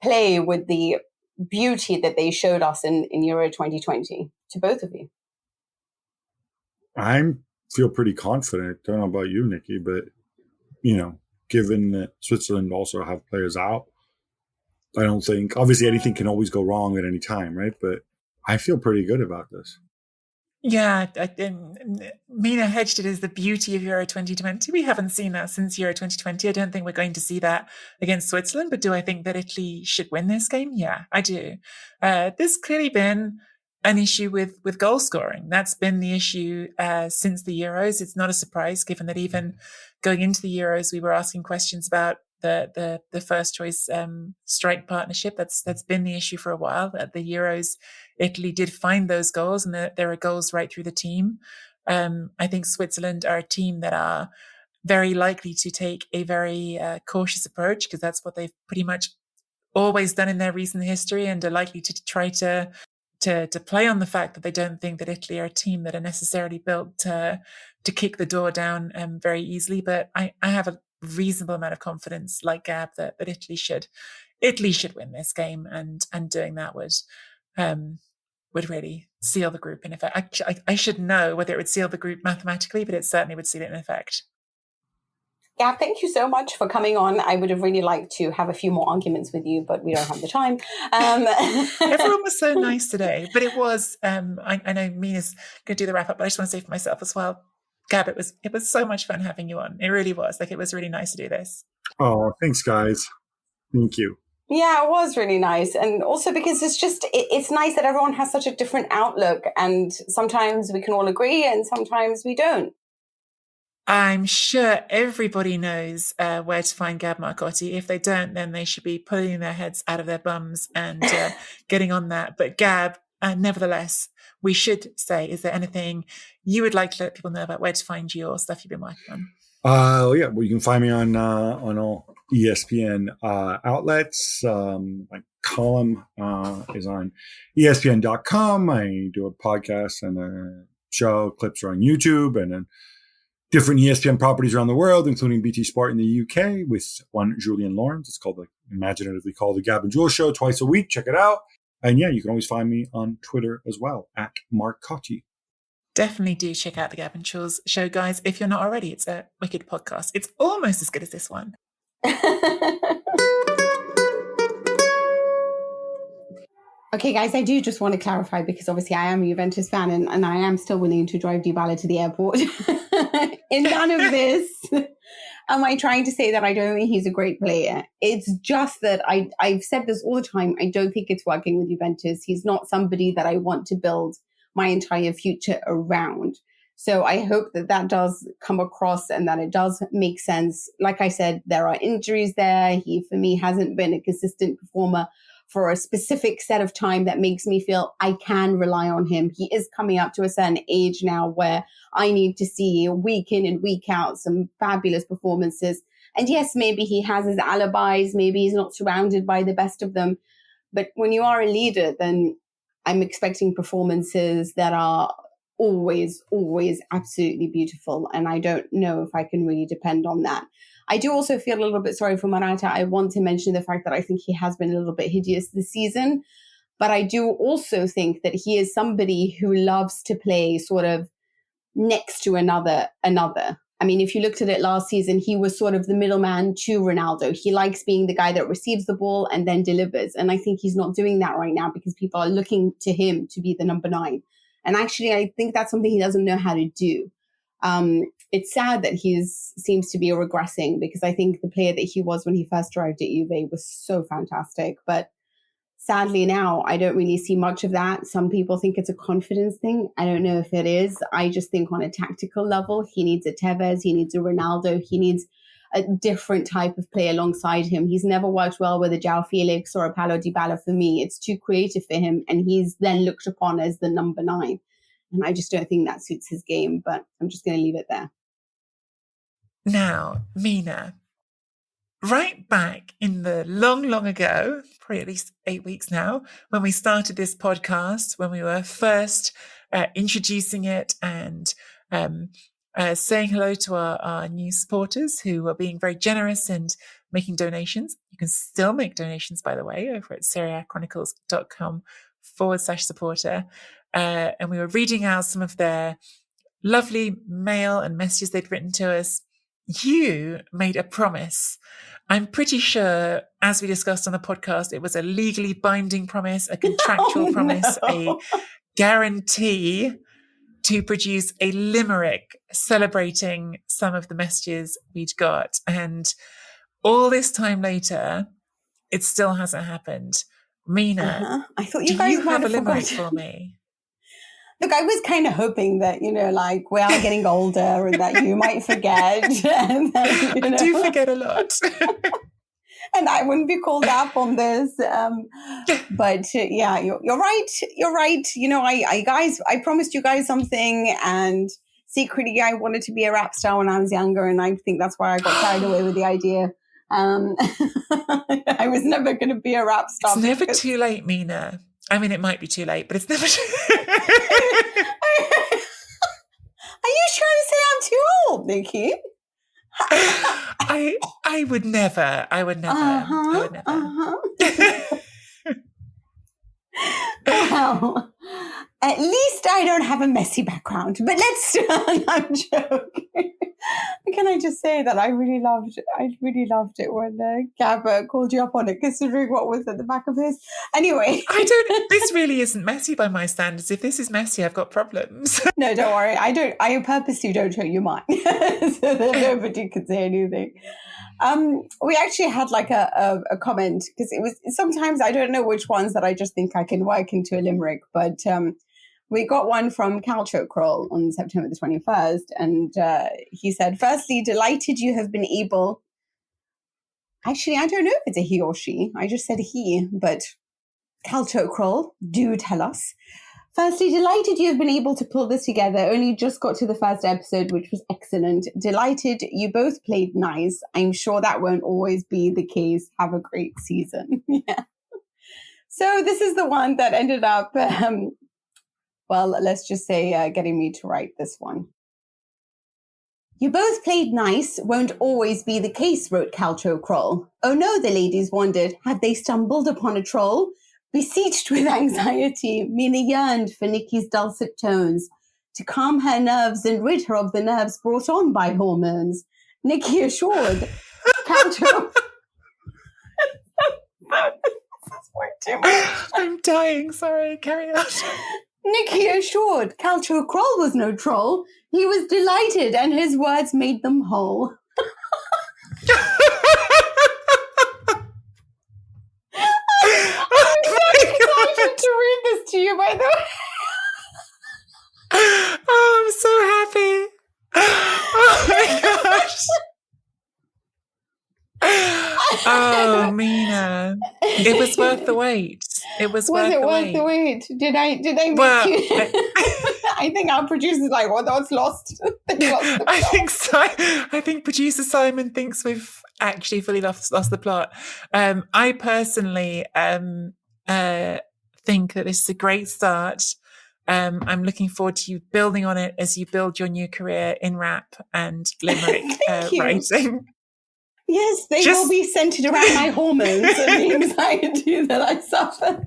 play with the beauty that they showed us in Euro 2020? To both of you. I feel pretty confident. Don't know about you, Nikki, but, given that Switzerland also have players out, I don't think, obviously anything can always go wrong at any time, right? But I feel pretty good about this. Yeah, Mina hedged it as the beauty of Euro 2020. We haven't seen that since Euro 2020. I don't think we're going to see that against Switzerland, but do I think that Italy should win this game? Yeah, I do. There's clearly been an issue with goal scoring. That's been the issue since the Euros. It's not a surprise, given that even going into the Euros, we were asking questions about the first choice strike partnership. That's been the issue for a while. At the Euros, Italy did find those goals, and there are goals right through the team. I think Switzerland are a team that are very likely to take a very cautious approach, because that's what they've pretty much always done in their recent history, and are likely to try to play on the fact that they don't think that Italy are a team that are necessarily built to kick the door down very easily. But I have a reasonable amount of confidence, like Gab, that Italy should win this game, and doing that would really seal the group in effect. I should know whether it would seal the group mathematically, but it certainly would seal it in effect. Gab, thank you so much for coming on. I would have really liked to have a few more arguments with you, but we don't have the time. Everyone was so nice today, but it was, I know Mina's going to do the wrap up, but I just want to say for myself as well, Gab, it was so much fun having you on. It really was. It was really nice to do this. Oh, thanks, guys. Thank you. Yeah, it was really nice. And also because it's nice that everyone has such a different outlook, and sometimes we can all agree and sometimes we don't. I'm sure everybody knows where to find Gab Marcotti. If they don't, then they should be pulling their heads out of their bums and getting on that. But Gab, nevertheless, we should say, is there anything you would like to let people know about where to find you or stuff you've been working on? Well, you can find me on all ESPN outlets. My column is on ESPN.com. I do a podcast and a show. Clips are on YouTube, and then different ESPN properties around the world, including BT Sport in the UK with one Julian Lawrence. It's called, imaginatively called, the Gab and Jules Show, twice a week. Check it out. And yeah, you can always find me on Twitter as well, at Marcotti. Definitely do check out the Gab and Jules Show, guys. If you're not already, it's a wicked podcast. It's almost as good as this one. Okay, guys, I do just want to clarify, because obviously I am a Juventus fan, and I am still willing to drive Dybala to the airport. In none of this am I trying to say that I don't think he's a great player. It's just that I've said this all the time. I don't think it's working with Juventus. He's not somebody that I want to build my entire future around. So I hope that does come across and that it does make sense. Like I said, there are injuries there. He, for me, hasn't been a consistent performer for a specific set of time that makes me feel I can rely on him. He is coming up to a certain age now where I need to see week in and week out some fabulous performances. And yes, maybe he has his alibis. Maybe he's not surrounded by the best of them. But when you are a leader, then I'm expecting performances that are always, always absolutely beautiful. And I don't know if I can really depend on that. I do also feel a little bit sorry for Morata. I want to mention the fact that I think he has been a little bit hideous this season. But I do also think that he is somebody who loves to play sort of next to another. I mean, if you looked at it last season, he was sort of the middleman to Ronaldo. He likes being the guy that receives the ball and then delivers. And I think he's not doing that right now because people are looking to him to be the number 9. And actually, I think that's something he doesn't know how to do. It's sad that he seems to be regressing, because I think the player that he was when he first arrived at Juve was so fantastic. But sadly now, I don't really see much of that. Some people think it's a confidence thing. I don't know if it is. I just think on a tactical level, he needs a Tevez, he needs a Ronaldo, he needs a different type of play alongside him. He's never worked well with a João Felix or a Paulo Dybala for me. It's too creative for him, and he's then looked upon as the number 9. And I just don't think that suits his game, but I'm just going to leave it there. Now, Mina, right back in the long ago, probably at least 8 weeks now, when we started this podcast, when we were first introducing it and saying hello to our new supporters who are being very generous and making donations. You can still make donations, by the way, over at seriechronicles.com/supporter. And we were reading out some of their lovely mail and messages they'd written to us. You made a promise. I'm pretty sure, as we discussed on the podcast, it was a legally binding promise, a contractual promise, a guarantee to produce a limerick celebrating some of the messages we'd got. And all this time later, it still hasn't happened. Mina, I thought you guys might have a have limerick forgotten. for me? Look, I was kind of hoping that, like, we are getting older and that you might forget. And that, I do forget a lot. And I wouldn't be called up on this. But yeah, you're right. You're right. I promised you guys something, and secretly I wanted to be a rap star when I was younger. And I think that's why I got carried away with the idea. I was never going to be a rap star. It's never too late, Mina. I mean, it might be too late, but it's never too Are you trying to say I'm too old, Nikki? I would never. I would never. Well, at least I don't have a messy background. But I'm joking. Can I just say that I really loved it when Gab called you up on it, considering what was at the back of his. Anyway, this really isn't messy by my standards. If this is messy, I've got problems. No, don't worry. I purposely don't show you mine so that nobody could say anything. We actually had like a comment, because it was sometimes I don't know which ones that I just think I can work into a limerick, but we got one from Calcio Kroll on September the 21st, and he said, "Firstly, delighted you have been able." Actually, I don't know if it's a he or she. I just said he, but Calcio Kroll, do tell us. "Firstly, delighted you have been able to pull this together. Only just got to the first episode, which was excellent. Delighted you both played nice. I'm sure that won't always be the case. Have a great season." Yeah. So this is the one that ended up, let's just say getting me to write this one. "You both played nice. Won't always be the case," wrote Calcio Kroll. "Oh no," the ladies wondered. Had they stumbled upon a troll? Besieged with anxiety, Mina yearned for Nikki's dulcet tones to calm her nerves and rid her of the nerves brought on by hormones. Nikki assured Calcio... This is way too much. I'm dying. Sorry, carry on. Nikki assured Calcio Kroll was no troll. He was delighted, and his words made them whole. I'm excited to read this to you, by the way. Oh, I'm so happy. Oh my gosh. Oh, Mina. It was worth the wait. It was worth the wait. Did I make you? I think our producer's like, "Well, that's lost." I think so. I think producer Simon thinks we've actually fully lost the plot. I personally think that this is a great start. I'm looking forward to you building on it as you build your new career in rap and limerick writing. Yes, they will be centered around my hormones and the anxiety that I suffer.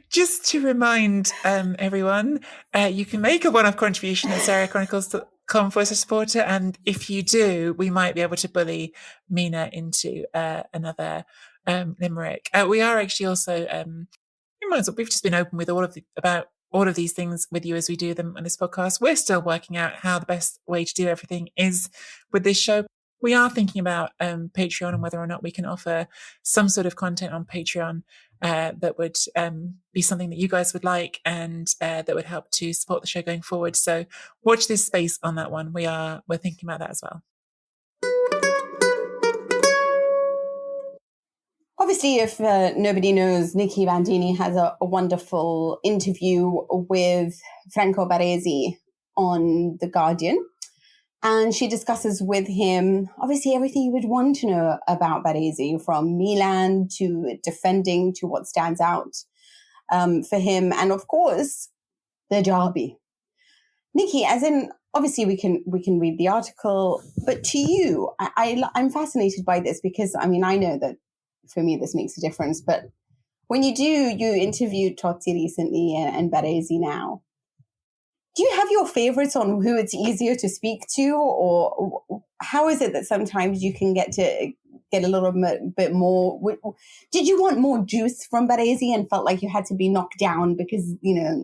Just to remind everyone, you can make a one-off contribution at seriechronicles.com/supporter, and if you do, we might be able to bully Mina into another limerick. We are actually also we've just been open with about all of these things with you as we do them on this podcast. We're still working out how the best way to do everything is with this show. We are thinking about Patreon and whether or not we can offer some sort of content on Patreon that would be something that you guys would like and that would help to support the show going forward. So watch this space on that one. We're thinking about that as well. Obviously, if nobody knows, Nicky Bandini has a wonderful interview with Franco Baresi on The Guardian. And she discusses with him, obviously, everything you would want to know about Baresi, from Milan to defending to what stands out for him. And of course, the derby. Nicky, as in, obviously we can read the article, but to you, I'm fascinated by this because, I mean, I know that for me this makes a difference, but when you interviewed Totti recently and Baresi now, do you have your favorites on who it's easier to speak to, or how is it that sometimes you can get a little bit more? Did you want more juice from Baresi and felt like you had to be knocked down because,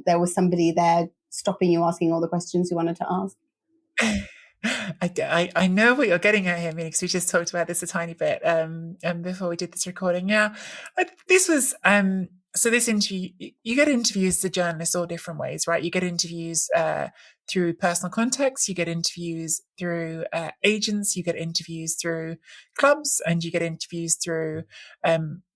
there was somebody there stopping you asking all the questions you wanted to ask? I know what you're getting at here, Mina, because we just talked about this a tiny bit before we did this recording. Yeah, this was so this interview. You get interviews as a journalist all different ways, right? You get interviews through personal contacts, you get interviews through agents, you get interviews through clubs, and you get interviews through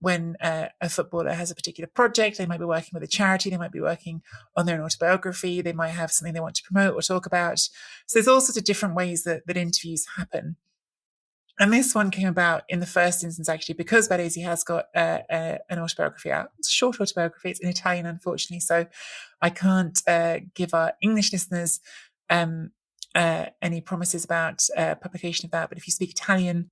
when a footballer has a particular project. They might be working with a charity, they might be working on their own autobiography, they might have something they want to promote or talk about. So there's all sorts of different ways that interviews happen. And this one came about in the first instance, actually, because Baresi has got an autobiography out. It's a short autobiography. It's in Italian, unfortunately. So I can't give our English listeners any promises about publication of that. But if you speak Italian,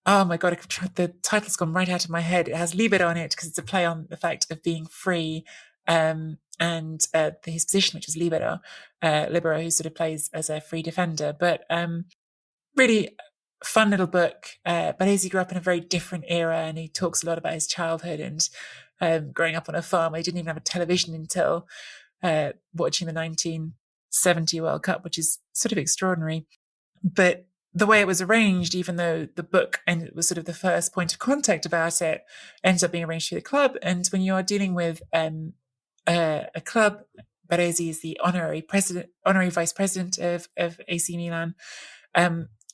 oh my God, the title's gone right out of my head. It has libero on it because it's a play on the fact of being free. And his position, which was libero, who sort of plays as a free defender. But really fun little book. Baresi grew up in a very different era, and he talks a lot about his childhood and growing up on a farm. He didn't even have a television until watching the 1970 World Cup, which is sort of extraordinary. But the way it was arranged, even though the book and it was sort of the first point of contact about it, ends up being arranged through the club. And when you are dealing with a club, Baresi is the honorary vice president of AC Milan.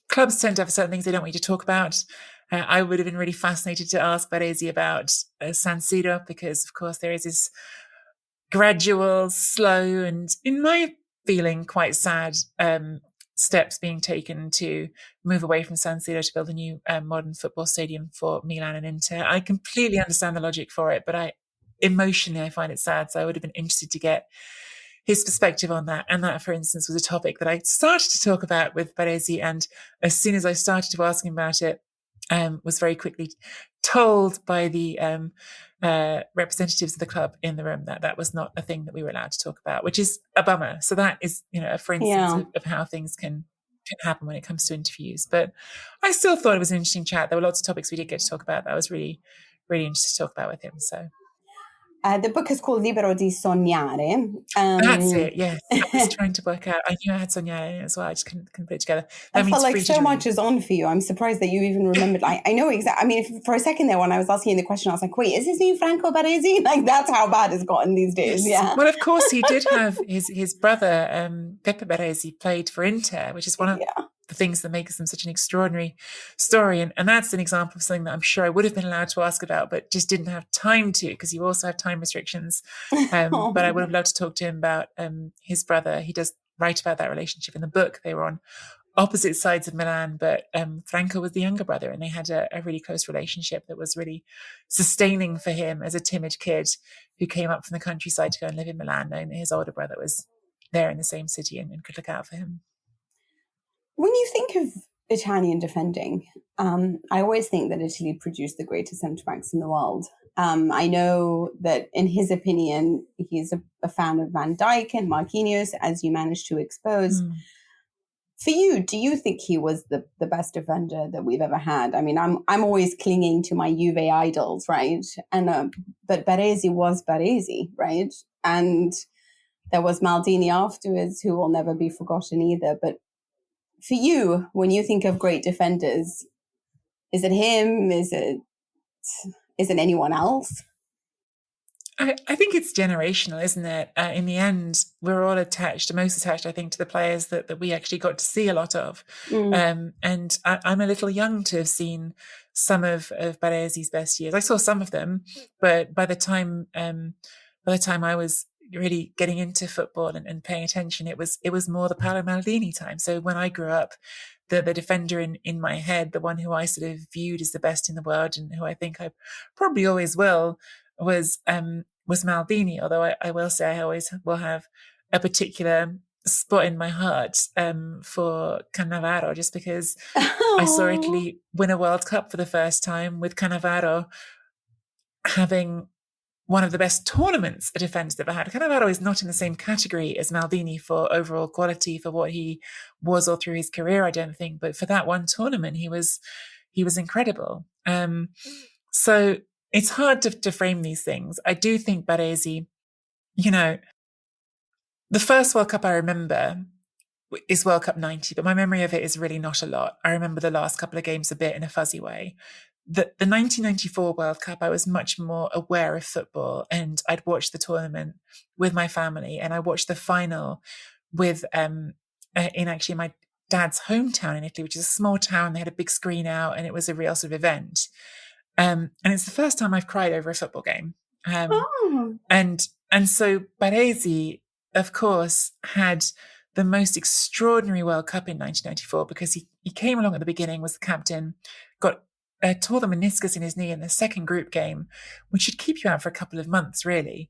Clubs tend to have certain things they don't want you to talk about. I would have been really fascinated to ask Baresi about San Siro, because, of course, there is this gradual, slow, and, in my feeling, quite sad steps being taken to move away from San Siro to build a new modern football stadium for Milan and Inter. I completely understand the logic for it, but emotionally I find it sad. So I would have been interested to get his perspective on that. And that, for instance, was a topic that I started to talk about with Baresi. And as soon as I started to ask him about it, was very quickly told by the representatives of the club in the room that was not a thing that we were allowed to talk about, which is a bummer. So that is, for instance, of how things can happen when it comes to interviews. But I still thought it was an interesting chat. There were lots of topics we did get to talk about that I was really, really interested to talk about with him. So. The book is called Libero di Sognare. That's it, yes. I was trying to work out. I knew I had Sognare in it as well. I just couldn't put it together. I felt like so much is on for you. I'm surprised that you even remembered. I know exactly. I mean, for a second there, when I was asking the question, I was like, wait, is his name Franco Baresi? Like, that's how bad it's gotten these days. Yes. Yeah. Well, of course, he did have his brother, Pepe Baresi, played for Inter, which is one of the things that makes them such an extraordinary story. And that's an example of something that I'm sure I would have been allowed to ask about, but just didn't have time to, because you also have time restrictions. But I would have loved to talk to him about his brother. He does write about that relationship in the book. They were on opposite sides of Milan, but Franco was the younger brother, and they had a really close relationship that was really sustaining for him as a timid kid who came up from the countryside to go and live in Milan, knowing that his older brother was there in the same city and could look out for him. When you think of Italian defending, I always think that Italy produced the greatest centre-backs in the world. I know that in his opinion, he's a fan of Van Dijk and Marquinhos, as you managed to expose. For you, do you think he was the best defender that we've ever had? I mean, I'm always clinging to my Juve idols, right? And but Baresi was Baresi, right? And there was Maldini afterwards, who will never be forgotten either. But for you, when you think of great defenders, is it him? Is it anyone else? I think it's generational, isn't it? In the end, we're all most attached, I think, to the players that we actually got to see a lot of. And I'm a little young to have seen some of Baresi's best years. I saw some of them, but by the time I was really getting into football and paying attention, it was more the Paolo Maldini time. So when I grew up, the defender in my head, the one who I sort of viewed as the best in the world and who I think I probably always will, was Maldini. Although I will say I always will have a particular spot in my heart for Cannavaro, just because I saw Italy win a World Cup for the first time with Cannavaro having one of the best tournaments a defender's ever had. Cannavaro is not in the same category as Maldini for overall quality, for what he was all through his career, I don't think. But for that one tournament, he was incredible. So it's hard to frame these things. I do think Baresi, the first World Cup I remember is World Cup 90, but my memory of it is really not a lot. I remember the last couple of games a bit in a fuzzy way. The 1994 World Cup, I was much more aware of football, and I'd watched the tournament with my family, and I watched the final with in actually my dad's hometown in Italy, which is a small town. They had a big screen out, and it was a real sort of event. And it's the first time I've cried over a football game. And so Baresi, of course, had the most extraordinary World Cup in 1994 because he came along at the beginning, was the captain, tore the meniscus in his knee in the second group game, which should keep you out for a couple of months, really,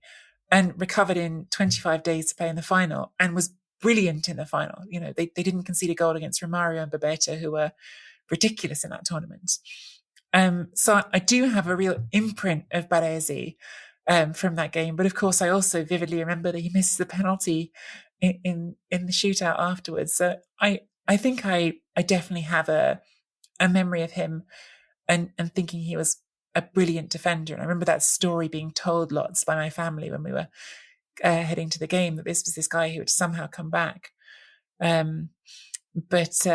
and recovered in 25 days to play in the final and was brilliant in the final. They didn't concede a goal against Romario and Babetta, who were ridiculous in that tournament. So I do have a real imprint of Baresi from that game. But of course, I also vividly remember that he misses the penalty in the shootout afterwards. So I think I definitely have a memory of him and thinking he was a brilliant defender. And I remember that story being told lots by my family when we were heading to the game, that this was this guy who had somehow come back. But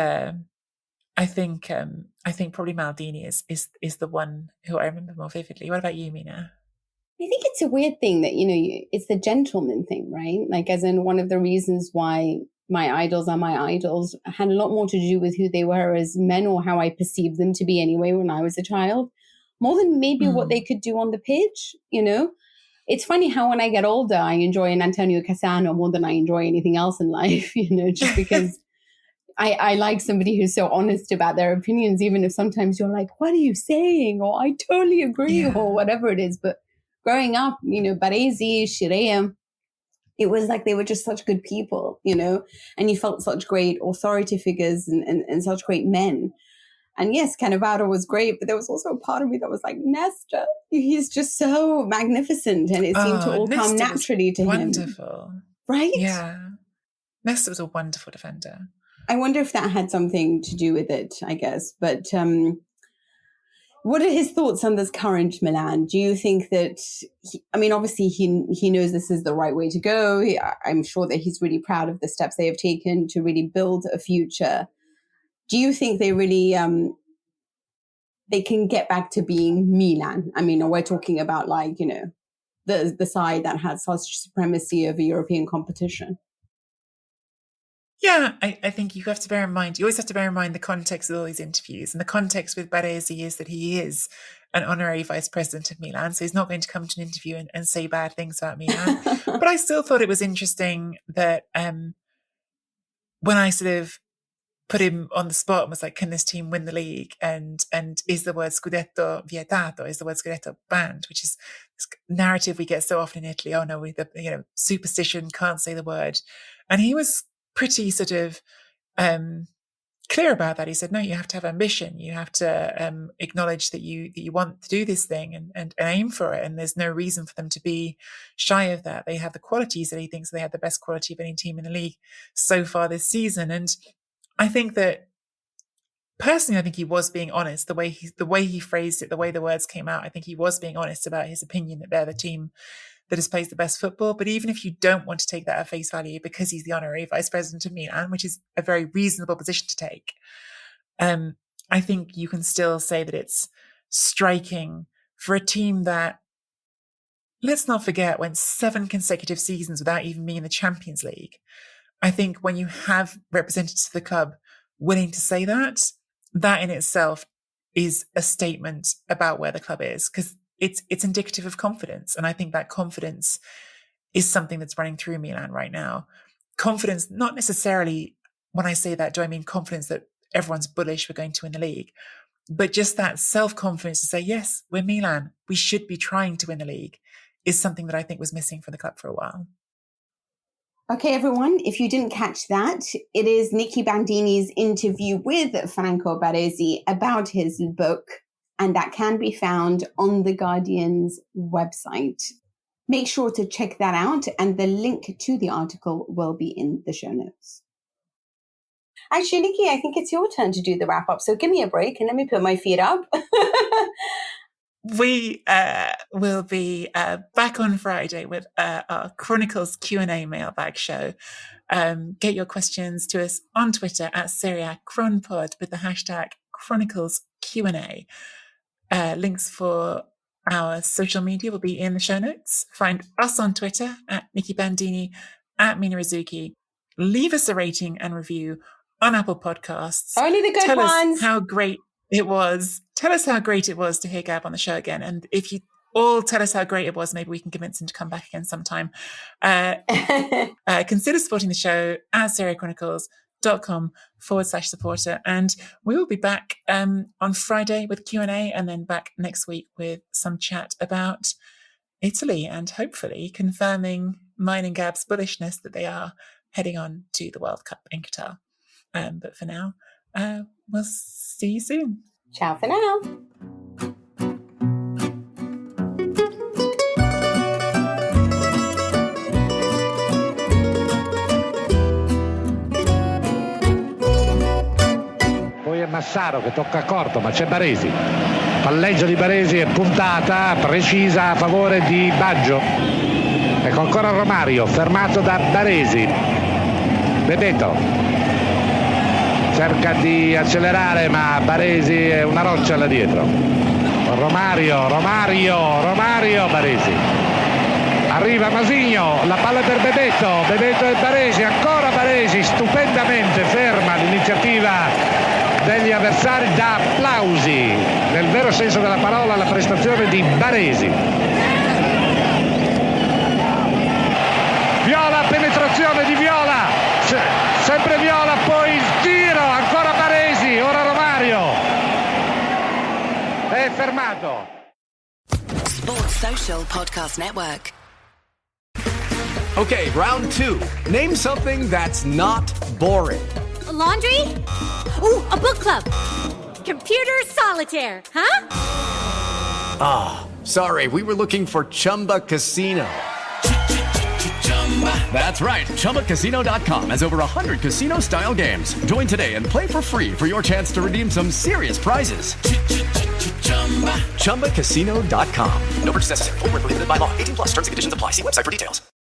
I think probably Maldini is the one who I remember more vividly. What about you, Mina? I think it's a weird thing that, it's the gentleman thing, right? Like, as in, one of the reasons why my idols are my idols had a lot more to do with who they were as men, or how I perceived them to be anyway when I was a child, more than maybe what they could do on the pitch, It's funny how when I get older, I enjoy an Antonio Cassano more than I enjoy anything else in life, just because I like somebody who's so honest about their opinions, even if sometimes you're like, what are you saying? Or I totally agree, or whatever it is. But growing up, Baresi, Scirea, it was like they were just such good people, and you felt such great authority figures and such great men. And yes, Cannavaro was great, but there was also a part of me that was like, Nesta, he's just so magnificent, and it seemed to all come naturally to him. Wonderful. Right? Yeah. Nesta was a wonderful defender. I wonder if that had something to do with it, I guess. But what are his thoughts on this current Milan? Do you think that, obviously he knows this is the right way to go. I'm sure that he's really proud of the steps they have taken to really build a future. Do you think they really, they can get back to being Milan? We're talking about the side that has such supremacy over European competition. Yeah, I think you always have to bear in mind the context of all these interviews. And the context with Baresi is that he is an honorary vice president of Milan. So he's not going to come to an interview and say bad things about Milan. But I still thought it was interesting that when I sort of put him on the spot and was like, can this team win the league? And is the word scudetto vietato? Is the word scudetto banned? Which is this narrative we get so often in Italy. Oh no, superstition, can't say the word. And he was pretty sort of clear about that. He said, no, you have to have ambition. You have to acknowledge that you want to do this thing and aim for it. And there's no reason for them to be shy of that. They have the qualities that he thinks they have the best quality of any team in the league so far this season. And I think that personally, I think he was being honest. The way he phrased it, the way the words came out, I think he was being honest about his opinion that they're the team that has played the best football. But even if you don't want to take that at face value, because he's the honorary vice president of Milan, which is a very reasonable position to take, I think you can still say that it's striking for a team that let's not forget, went 7 consecutive seasons without even being in the Champions League. I think when you have representatives of the club willing to say that in itself is a statement about where the club is, because it's indicative of confidence. And I think that confidence is something that's running through Milan right now. Confidence, not necessarily, when I say that, do I mean confidence that everyone's bullish we're going to win the league, but just that self-confidence to say, yes, we're Milan, we should be trying to win the league, is something that I think was missing from the club for a while. Okay, everyone, if you didn't catch that, it is Nicky Bandini's interview with Franco Baresi about his book, and that can be found on The Guardian's website. Make sure to check that out, and the link to the article will be in the show notes. Actually, Nicky, I think it's your turn to do the wrap-up, so give me a break and let me put my feet up. We will be back on Friday with our Chronicles Q&A mailbag show. Get your questions to us on Twitter at Serie Chronpod with the hashtag Chronicles Q&A. Links for our social media will be in the show notes. Find us on Twitter at Nicky Bandini, at Mina Rizuki. Leave us a rating and review on Apple Podcasts. Only the good ones. Tell us how great it was. Tell us how great it was to hear Gab on the show again. And if you all tell us how great it was, maybe we can convince him to come back again sometime. Consider supporting the show at seriechronicles.com/supporter. And we will be back on Friday with Q&A, and then back next week with some chat about Italy, and hopefully confirming mine and Gab's bullishness that they are heading on to the World Cup in Qatar. But for now, we'll see you soon. Ciao for now. Poi è Massaro che tocca corto, ma c'è Baresi. Palleggio di Baresi è puntata, precisa a favore di Baggio. Ecco ancora Romario, fermato da Baresi. Bebeto cerca di accelerare, ma Baresi è una roccia là dietro. Romario, Baresi. Arriva Masigno, la palla per Bebeto e Baresi, ancora Baresi, stupendamente ferma l'iniziativa degli avversari, da applausi, nel vero senso della parola, alla prestazione di Baresi. Viola, penetrazione di Viola, sempre Viola, poi il tiro, ancora Baresi, ora Romario, è fermato. Sports Social Podcast Network. Okay, round 2. Name something that's not boring. A laundry? Ooh, a book club. Computer solitaire, huh? Ah, sorry, we were looking for Chumba Casino. That's right. ChumbaCasino.com has over 100 casino-style games. Join today and play for free for your chance to redeem some serious prizes. ChumbaCasino.com. No purchase necessary. Void where prohibited by law. 18+ terms and conditions apply. See website for details.